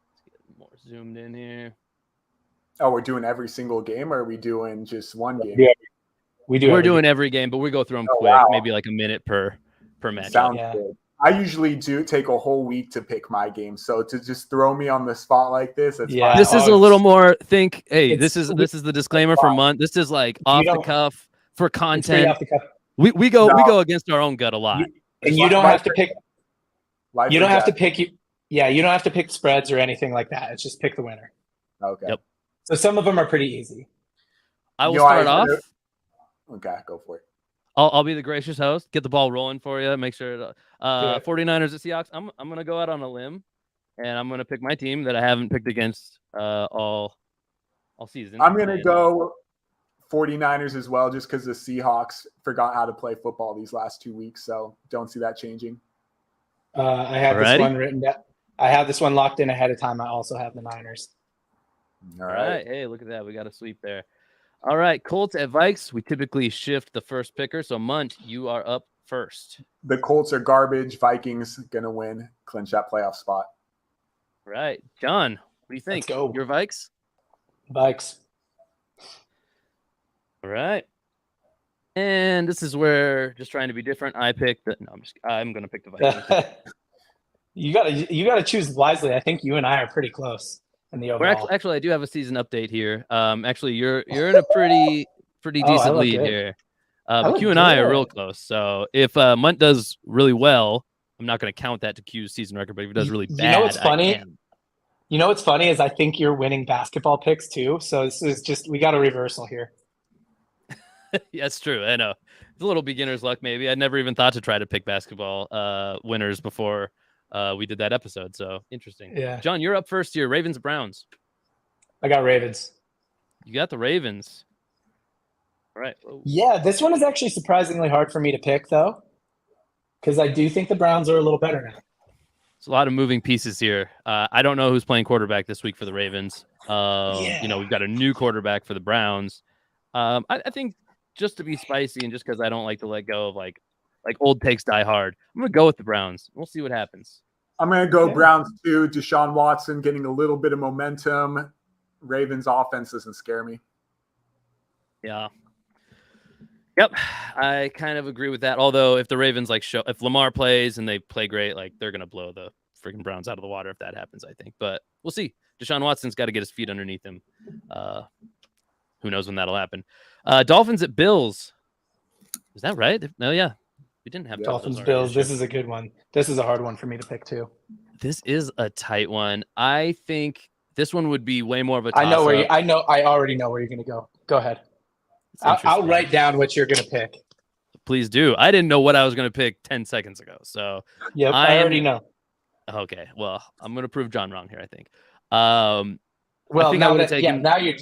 Let's get more zoomed in here. Oh, we're doing every single game, or are we doing just one game? Yeah, we're doing every game, but we go through them quick, maybe like a minute per match. Sounds good. I usually do take a whole week to pick my game, so to just throw me on the spot like this, fine. This is a little more. This is the disclaimer for Munt. This is like off the cuff for content. Off the cuff. We go against our own gut a lot. And you don't have to pick. You don't have to pick. Yeah, you don't have to pick spreads or anything like that. It's just pick the winner. Okay. Yep. So some of them are pretty easy. I will start off. Okay, go for it. I'll be the gracious host. Get the ball rolling for you. Make sure 49ers at Seahawks. I'm going to go out on a limb, and I'm going to pick my team that I haven't picked against all season. I'm going to go 49ers as well, just because the Seahawks forgot how to play football these last 2 weeks, so don't see that changing. I have this one written down. I have this one locked in ahead of time. I also have the Niners. All right. Hey, look at that. We got a sweep there. All right, Colts at Vikes. We typically shift the first picker. So, Munt, you are up first. The Colts are garbage. Vikings going to win, clinch that playoff spot. All right. John, what do you think? Let's go. Your Vikes? Vikes. All right. And this is where, just trying to be different, I'm going to pick the Vikings. You gotta choose wisely. I think you and I are pretty close. Actually, I do have a season update here. Actually, you're in a pretty decent lead here. But Q and I are real close. So if Munt does really well, I'm not going to count that to Q's season record. But if he does really bad, you know what's funny? You know what's funny is I think you're winning basketball picks too. So this is just we got a reversal here. Yeah, that's true. I know it's a little beginner's luck. Maybe I never even thought to try to pick basketball winners before we did that episode. So interesting. Yeah. John, you're up first here. Ravens, Browns. I got Ravens. You got the Ravens. All right. Whoa. Yeah, this one is actually surprisingly hard for me to pick, though, because I do think the Browns are a little better now. It's a lot of moving pieces here. I don't know who's playing quarterback this week for the Ravens. We've got a new quarterback for the Browns. I think just to be spicy and just because I don't like to let go of like old takes die hard, I'm going to go with the Browns. We'll see what happens. I'm going to go Browns too. Deshaun Watson getting a little bit of momentum. Ravens offense doesn't scare me. Yeah. Yep. I kind of agree with that. Although if the Ravens if Lamar plays and they play great, like they're going to blow the freaking Browns out of the water if that happens, I think. But we'll see. Deshaun Watson's got to get his feet underneath him. Who knows when that'll happen. Dolphins at Bills. Is that right? No, yeah. We didn't have Dolphins Bills. This is a good one. This is a hard one for me to pick too. This is a tight one. I think this one would be way more of a toss-up. I already know where you're going to go. Go ahead. I'll write down what you're going to pick. Please do. I didn't know what I was going to pick 10 seconds ago. So yep, I already know. Okay. Well, I'm going to prove John wrong here, I think. Now you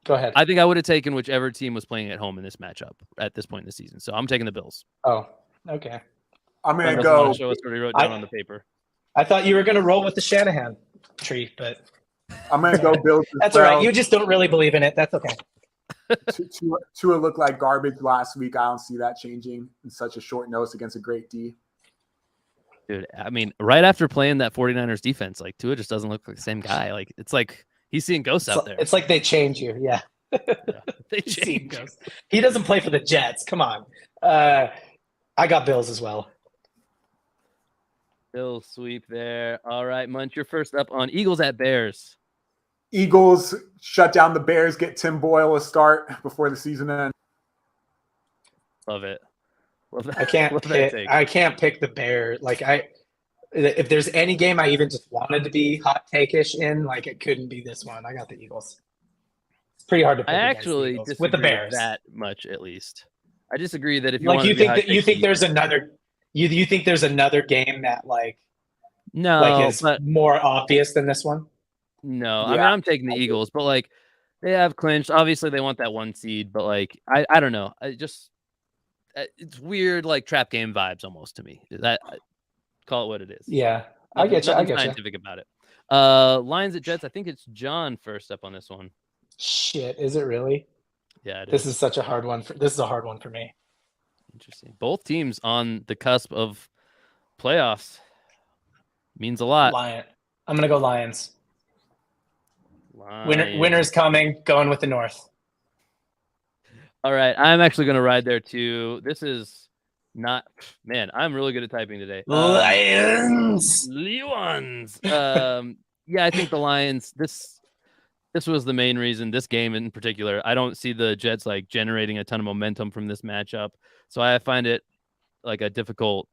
go ahead. I think I would have taken whichever team was playing at home in this matchup at this point in the season. So I'm taking the Bills. Oh, okay. I'm going to go. Show us what he wrote down on the paper. I thought you were going to roll with the Shanahan tree, but I'm going to go Bills. That's all right. You just don't really believe in it. That's okay. Tua looked like garbage last week. I don't see that changing in such a short notice against a great D. Dude, I mean, right after playing that 49ers defense, like Tua just doesn't look like the same guy. Like it's like he's seeing ghosts out there. It's like they change you. Yeah. They change ghosts. He doesn't play for the Jets. Come on. I got Bills as well. Bills sweep there. All right, Munch, you're first up on Eagles at Bears. Eagles shut down the Bears, get Tim Boyle a start before the season ends. Love it. I can't pick the Bears. If there's any game I even just wanted to be hot take-ish in, like it couldn't be this one. I got the Eagles. It's pretty hard to pick. I actually disagree with the Bears that much, at least. I disagree that if you you think there's another game that is more obvious than this one. No, yeah. I mean I'm taking the Eagles, but like they have clinched. Obviously, they want that 1 seed, but like I don't know. It's weird, like trap game vibes almost to me. Call it what it is. Yeah, I get you. Scientific about it. Lions at Jets. I think it's John first up on this one. Shit, is it really? Yeah, this is such a hard one. This is a hard one for me. Interesting. Both teams on the cusp of playoffs. Means a lot. I'm gonna go Lions. Winner's coming. Going with the North. All right, I'm actually going to ride there too. This is not, man. I'm really good at typing today. Lions. Yeah, I think the Lions. This was the main reason. This game in particular, I don't see the Jets like generating a ton of momentum from this matchup, so I find it like a difficult.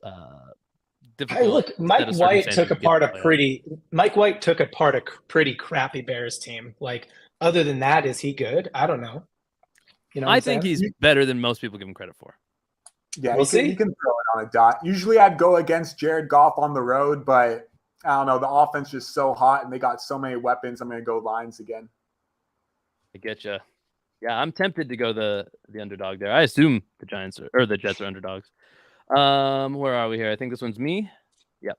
Hey, look, Mike White took apart a pretty crappy Bears team. Like, other than that, is he good? I don't know. You know, I think he's better than most people give him credit for. Yeah, you can throw it on a dot. Usually, I'd go against Jared Goff on the road, but I don't know. The offense is just so hot, and they got so many weapons. I'm going to go Lions again. I get you. Yeah, I'm tempted to go the underdog there. I assume the Jets are underdogs. Where are we here? I think this one's me. Yep.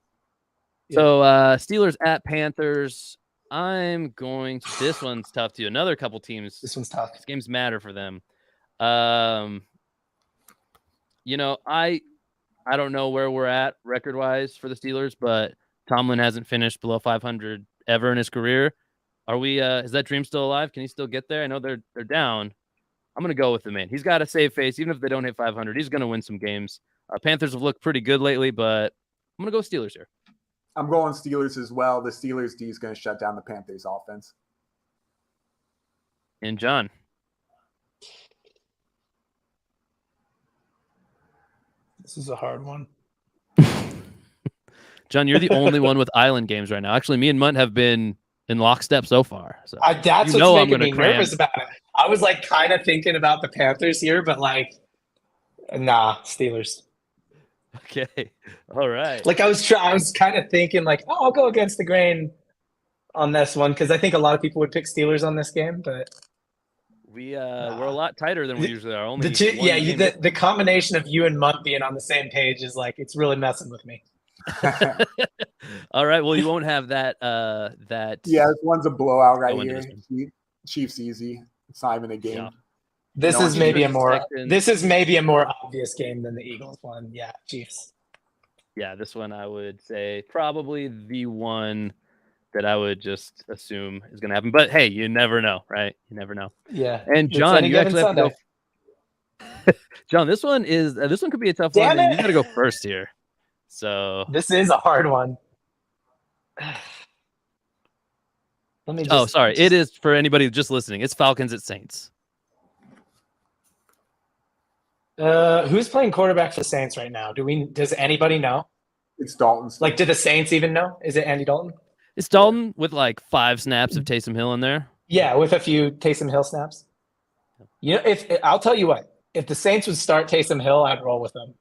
So Steelers at Panthers. This one's tough too. Another couple teams. This one's tough. These games matter for them. I don't know where we're at record wise for the Steelers, but Tomlin hasn't finished below 500 ever in his career. Are we? Is that dream still alive? Can he still get there? I know they're down. I'm gonna go with the man. He's got a save face, even if they don't hit 500. He's gonna win some games. Panthers have looked pretty good lately, but I'm gonna go Steelers here. I'm going Steelers as well. The Steelers D is going to shut down the Panthers offense. And John. This is a hard one. John, you're the only one with island games right now. Actually, me and Munt have been in lockstep so far. So that's what's making me nervous about it. I was like kind of thinking about the Panthers here, but like, nah, Steelers. Okay. All right. Like I was kind of thinking like, oh, I'll go against the grain on this one because I think a lot of people would pick Steelers on this game, but We're a lot tighter than we usually are. Only the combination of you and Mutt being on the same page is like it's really messing with me. All right. Well, you won't have that. Yeah, this one's a blowout right Go into here. this Chiefs easy. It's not even a game. Yeah. This No is one maybe a should more expect in- this is maybe a more obvious game than the Eagles one. Yeah, Chiefs. Yeah, this one I would say probably the one that I would just assume is going to happen. But hey, you never know, right? You never know. Yeah. And It's John, any you given actually have to go. John, this one could be a tough Damn one. And it! you got to go first here. So This is a hard one. Let me just sorry. It is for anybody just listening. It's Falcons at Saints. Who's playing quarterback for the Saints right now? Does anybody know? It's Dalton. Like, do the Saints even know? Is it Andy Dalton? It's Dalton with like 5 snaps of Taysom Hill in there. Yeah, with a few Taysom Hill snaps. You know, if I'll tell you what, if the Saints would start Taysom Hill, I'd roll with them.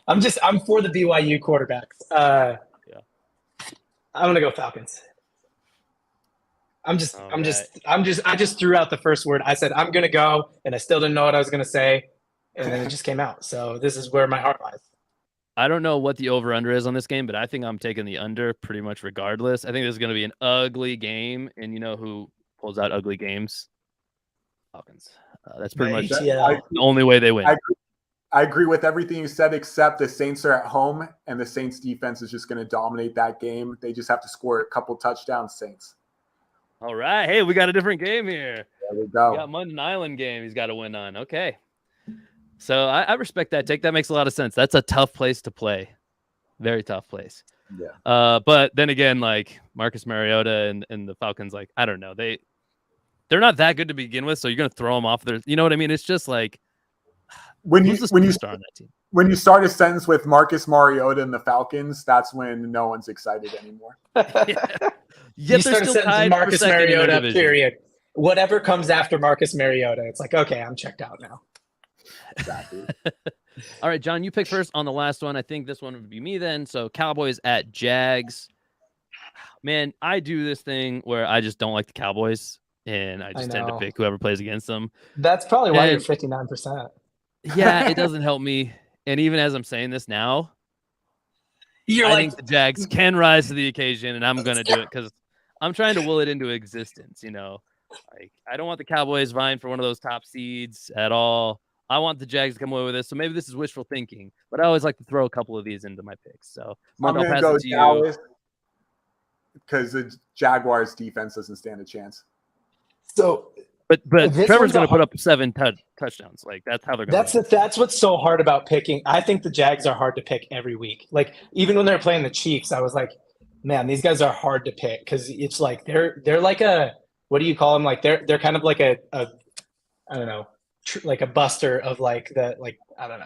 I'm for the BYU quarterbacks. I'm gonna go Falcons. I just threw out the first word. I said I'm gonna go, and I still didn't know what I was gonna say, and then it just came out. So this is where my heart lies. I don't know what the over-under is on this game, but I think I'm taking the under pretty much regardless. I think this is going to be an ugly game, and you know who pulls out ugly games? Falcons. That's pretty much the only way they win. I agree with everything you said, except the Saints are at home, and the Saints defense is just going to dominate that game. They just have to score a couple touchdowns, Saints. All right. Hey, we got a different game here. There we go. We got Mountain Island game he's got to win on. Okay. So I respect that take. That makes a lot of sense. That's a tough place to play. Very tough place. Yeah. But then again, like Marcus Mariota and the Falcons, like, I don't know. They're not that good to begin with, so you're going to throw them off there. You know what I mean? It's just like when you start on that team. When you start a sentence with Marcus Mariota and the Falcons, that's when no one's excited anymore. Yet they're still tied for Marcus second in their Mariota, division. period. Whatever comes after Marcus Mariota, it's like, okay, I'm checked out now. Exactly. All right, John, you pick first on the last one. I think this one would be me then. So Cowboys at Jags. Man, I do this thing where I just don't like the Cowboys, and I just tend to pick whoever plays against them. That's probably why you're 59%. Yeah, it doesn't help me. And even as I'm saying this now, I think the Jags can rise to the occasion, and I'm going to do it because I'm trying to will it into existence. You know, like I don't want the Cowboys vying for one of those top seeds at all. I want the Jags to come away with this. So maybe this is wishful thinking, but I always like to throw a couple of these into my picks. So I'm going to go Dallas because the Jaguars defense doesn't stand a chance. So, but Trevor's going to put up 7 touchdowns. Like that's how they're going. That's what's so hard about picking. I think the Jags are hard to pick every week. Like even when they're playing the Chiefs, I was like, man, these guys are hard to pick because it's like they're like a, what do you call them? Like they're kind of like a I don't know. Like a buster of like the I don't know.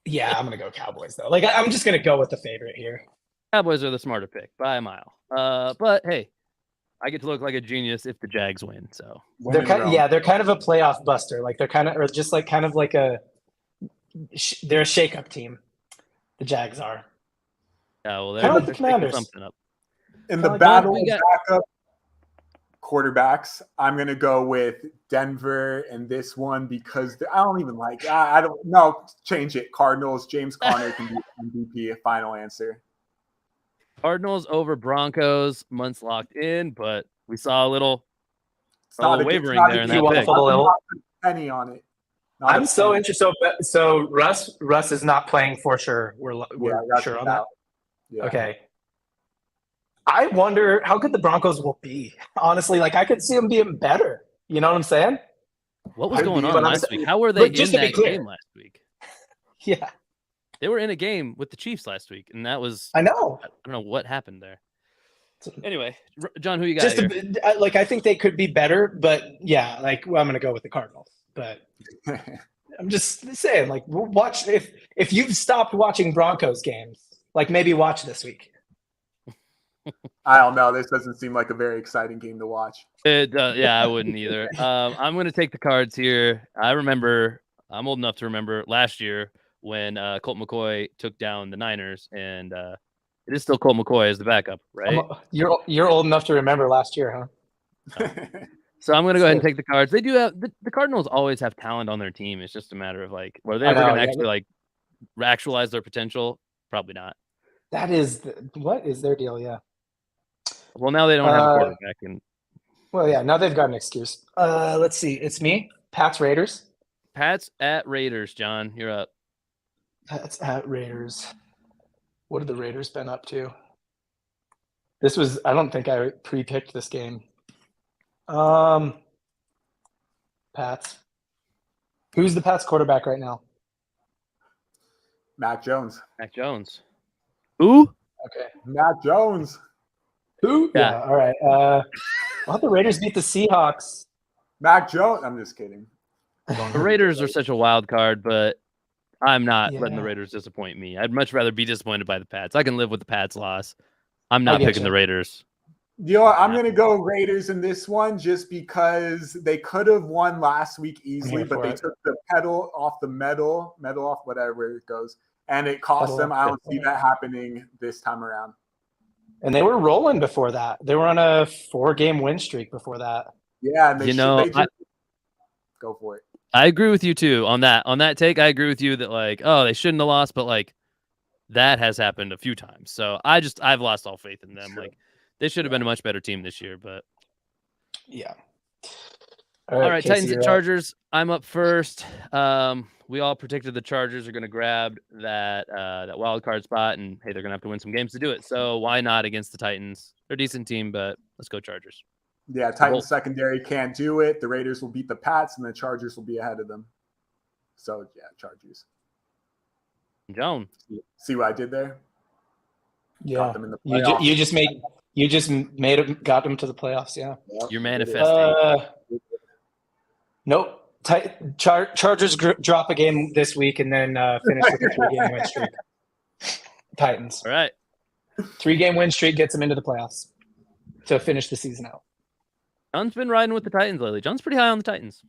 I'm gonna go Cowboys though. Like I'm just gonna go with the favorite here. Cowboys are the smarter pick by a mile. But hey, I get to look like a genius if the Jags win. So they're kind of a playoff buster. Like they're kind of, or just like kind of like they're a shake-up team. The Jags are. Yeah, well, they're like the Commanders. Something up. In the battle of backup quarterbacks, I'm going to go with Denver in this one because I don't even like. I don't know. Change it. Cardinals. James Conner can be MVP. Final answer. Cardinals over Broncos. Months locked in, but we saw a little wavering there in that pick. Penny on it. I'm so interested. So Russ is not playing for sure. We're sure on that. Yeah. Okay. I wonder how good the Broncos will be. Honestly, like I could see them being better. You know what I'm saying? What was going on last week? How were they in that game last week? Yeah. They were in a game with the Chiefs last week, and that was I know. I don't know what happened there. Anyway, John, who you got? I think they could be better, but yeah, like I'm going to go with the Cardinals. But I'm just saying, like, watch if you've stopped watching Broncos games, like maybe watch this week. I don't know. This doesn't seem like a very exciting game to watch. Yeah, I wouldn't either. I'm going to take the Cards here. I remember I'm old enough to remember last year when Colt McCoy took down the Niners, and it is still Colt McCoy as the backup, right? You're old enough to remember last year, huh? So I'm going to go ahead and take the Cards. They do have the Cardinals always have talent on their team. It's just a matter of like, were they ever going to actually like actualize their potential? Probably not. That is what is their deal? Yeah. Well, now they don't have a quarterback, and well, yeah, now they've got an excuse. Let's see. It's me, Pats Raiders. Pats at Raiders. John, you're up. Pats at Raiders. What have the Raiders been up to? This was. I don't think I pre-picked this game. Pats. Who's the Pats quarterback right now? Mac Jones. Mac Jones. Who? Okay. Mac Jones. Who? Yeah. All right. I'll have the Raiders beat the Seahawks. Mac Jones. I'm just kidding. The Raiders are such a wild card, but I'm not letting the Raiders disappoint me. I'd much rather be disappointed by the Pats. I can live with the Pats loss. I'm not picking the Raiders. You know what? I'm going to go Raiders in this one just because they could have won last week easily, but they took the pedal off the metal off whatever it goes, and it cost them. I don't see that happening this time around. And they were rolling before that. They were on a 4-game win streak before that. Yeah, and go for it. I agree with you too on that. On that take, I agree with you that like, oh, they shouldn't have lost, but like that has happened a few times. So I've lost all faith in them. Sure. Like they should have been a much better team this year, but yeah. All right, Titans at Chargers. I'm up first. We all predicted the Chargers are going to grab that wild card spot, and hey, they're going to have to win some games to do it. So why not against the Titans? They're a decent team, but let's go Chargers. Yeah, Titans secondary can't do it. The Raiders will beat the Pats, and the Chargers will be ahead of them. So yeah, Chargers. Joan, see what I did there? Yeah, got them in the playoffs. You just made them, got them to the playoffs. Yeah, you're manifesting. Nope. Chargers drop a game this week and then finish with a 3-game win streak. Titans. All right. 3-game win streak gets them into the playoffs to finish the season out. John's been riding with the Titans lately. John's pretty high on the Titans.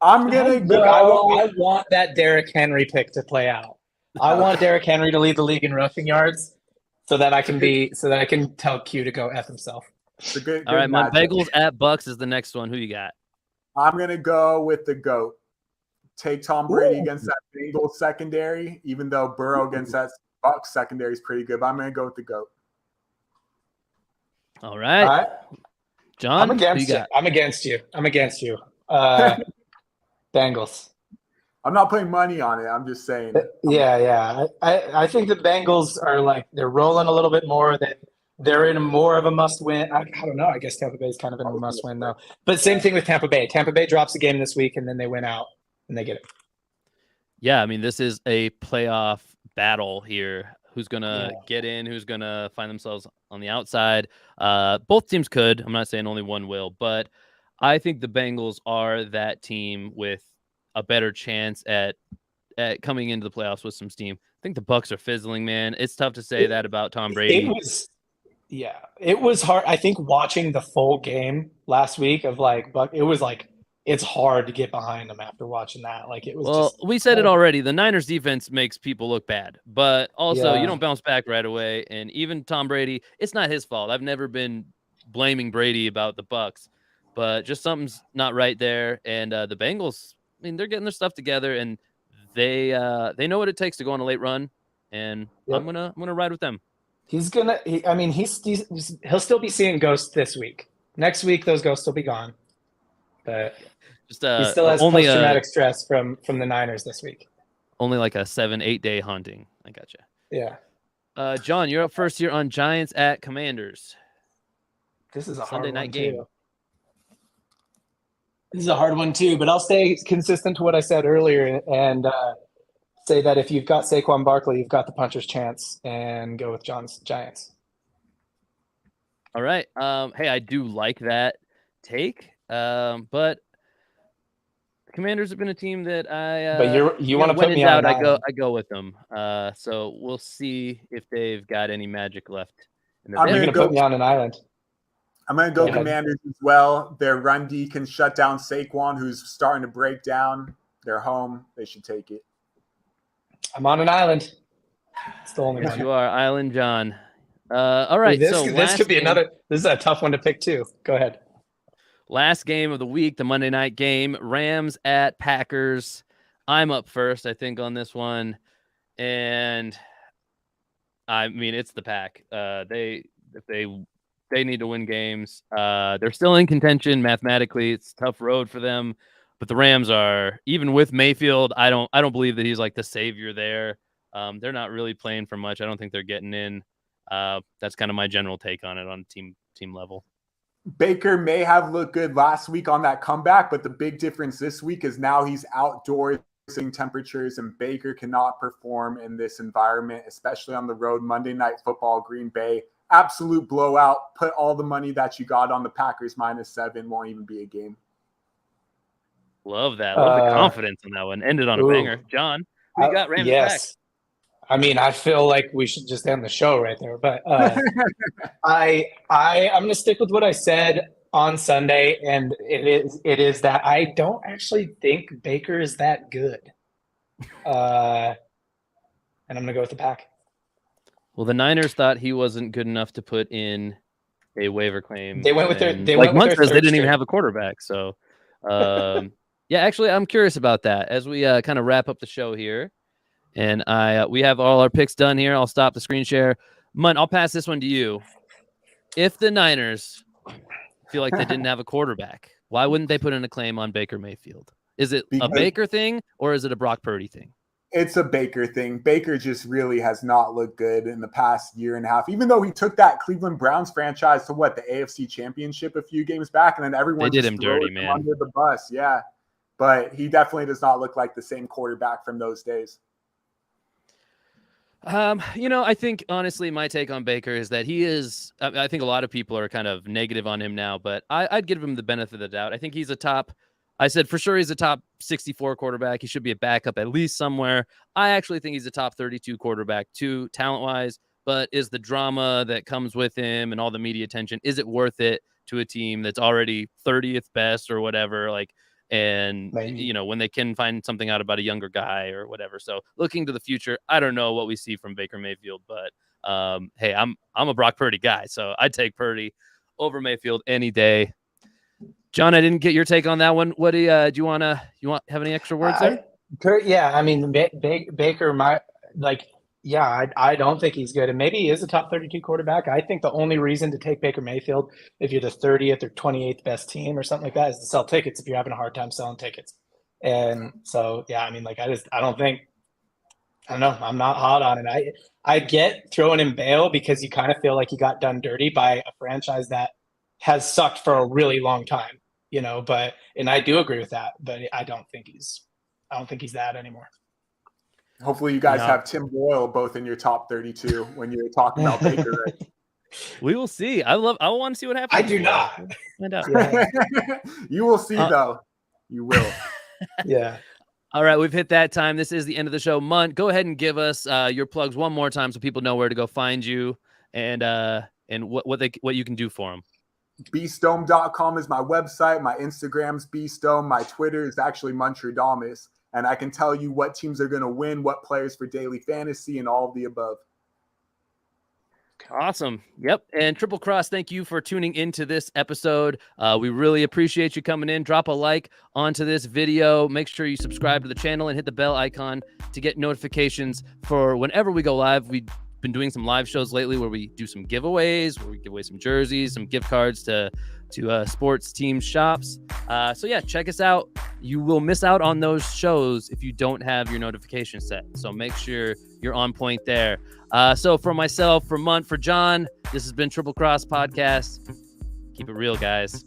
I'm gonna go. I want that Derrick Henry pick to play out. I want Derrick Henry to lead the league in rushing yards, so that I can tell Q to go F himself. Good all right, my Bengals at Bucks is the next one. Who you got? I'm gonna go with the GOAT. Take Tom Brady against that Bengals secondary, even though Burrow against that Bucks secondary is pretty good. But I'm gonna go with the GOAT. All right. John, I'm against you. I'm against you. Bengals. I'm not putting money on it. I'm just saying. Yeah. I think the Bengals are like they're rolling a little bit more. That they're in more of a must-win. I don't know. I guess Tampa Bay is kind of in a must-win though. But same thing with Tampa Bay. Tampa Bay drops a game this week and then they win out and they get it. Yeah, I mean this is a playoff battle here. Who's going to get in, who's going to find themselves on the outside. Both teams could. I'm not saying only one will, but I think the Bengals are that team with a better chance at coming into the playoffs with some steam. I think the Bucks are fizzling, man. It's tough to say that about Tom Brady. It was hard. I think watching the full game last week of it was like, it's hard to get behind them after watching that. Like it was. Well, we said it already. The Niners defense makes people look bad, but also you don't bounce back right away. And even Tom Brady, it's not his fault. I've never been blaming Brady about the Bucks, but just something's not right there. And the Bengals, I mean, they're getting their stuff together, and they know what it takes to go on a late run. And I'm gonna ride with them. He'll still be seeing ghosts this week. Next week, those ghosts will be gone. But he still has post-traumatic stress from the Niners this week. Only like a 7-8 day haunting. I gotcha. Yeah. John, you're up first here on Giants at Commanders. This is a Sunday night game. This is a hard one too, but I'll stay consistent to what I said earlier and say that if you've got Saquon Barkley, you've got the puncher's chance, and go with John's Giants. All right. Hey, I do like that take. But the Commanders have been a team that but you want to put me out. I go with them. So we'll see if they've got any magic left. I'm going to put me on an island. I'm going to go Commanders as well. Their run D can shut down Saquon, who's starting to break down. They're home. They should take it. I'm on an island. It's the only Yes, one. you are, Island John. All right, This so this could be another. This is a tough one to pick too. Go ahead. Last game of the week, the Monday night game, Rams at Packers. I'm up first, I think, on this one. And I mean, it's the Pack. They need to win games. They're still in contention mathematically. It's a tough road for them, but the Rams are, even with Mayfield, I don't believe that he's like the savior there. They're not really playing for much. I don't think they're getting in. That's kind of my general take on it on team level. Baker may have looked good last week on that comeback, but the big difference this week is now he's outdoors in temperatures, and Baker cannot perform in this environment, especially on the road. Monday Night Football, Green Bay, absolute blowout. Put all the money that you got on the Packers -7. Won't even be a game. Love that. Love the confidence in that one. Ended on a banger. John, who you got? Rams yes. Pack. I mean, I feel like we should just end the show right there, but I'm going to stick with what I said on Sunday, and it is that I don't actually think Baker is that good, and I'm going to go with the Pack. Well, the Niners thought he wasn't good enough to put in a waiver claim. They went with their they didn't even have a quarterback. So, yeah, actually, I'm curious about that as we kind of wrap up the show here. And we have all our picks done here. I'll stop the screen share. Munt, I'll pass this one to you. If the Niners feel like they didn't have a quarterback, why wouldn't they put in a claim on Baker Mayfield? Is it a Baker thing or is it a Brock Purdy thing? It's a Baker thing. Baker just really has not looked good in the past year and a half, even though he took that Cleveland Browns franchise to the AFC Championship a few games back, and then everyone did him dirty, man, under the bus. Yeah, but he definitely does not look like the same quarterback from those days. I think honestly, my take on Baker is that he is. I think a lot of people are kind of negative on him now, but I'd give him the benefit of the doubt. I think he's a top. I said for sure he's a top 64 quarterback. He should be a backup at least somewhere. I actually think he's a top 32 quarterback too, talent-wise. But is the drama that comes with him and all the media attention, is it worth it to a team that's already 30th best or whatever? And when they can find something out about a younger guy or whatever. So looking to the future, I don't know what we see from Baker Mayfield, but hey, I'm a Brock Purdy guy, so I'd take Purdy over Mayfield any day. John, I didn't get your take on that one. What do you have any extra words there? Yeah, I mean, Baker, I don't think he's good. And maybe he is a top 32 quarterback. I think the only reason to take Baker Mayfield, if you're the 30th or 28th best team or something like that, is to sell tickets if you're having a hard time selling tickets. And so, yeah, I mean, I don't know. I'm not hot on it. I get throwing in bail because you kind of feel like you got done dirty by a franchise that has sucked for a really long time, and I do agree with that, but I don't think he's that anymore. Hopefully you guys have Tim Boyle both in your top 32 when you're talking about Baker. Right? We will see. I want to see what happens. I do not. Find out. Yeah. You will see, though. You will. Yeah. All right, we've hit that time. This is the end of the show. Munt, go ahead and give us your plugs one more time so people know where to go find you and what you can do for them. Beastdome.com is my website. My Instagram's Beastdome. My Twitter is actually Montradamus. And I can tell you what teams are going to win, what players for daily fantasy, and all of the above. Awesome. Yep. And Triple Cross, thank you for tuning into this episode. We really appreciate you coming in. Drop a like onto this video. Make sure you subscribe to the channel and hit the bell icon to get notifications for whenever we go live. We've been doing some live shows lately where we do some giveaways, where we give away some jerseys, some gift cards to sports team shops. So yeah, check us out. You will miss out on those shows if you don't have your notification set. So make sure you're on point there. So for myself, for Munt, for John, this has been Triple Cross Podcast. Keep it real, guys.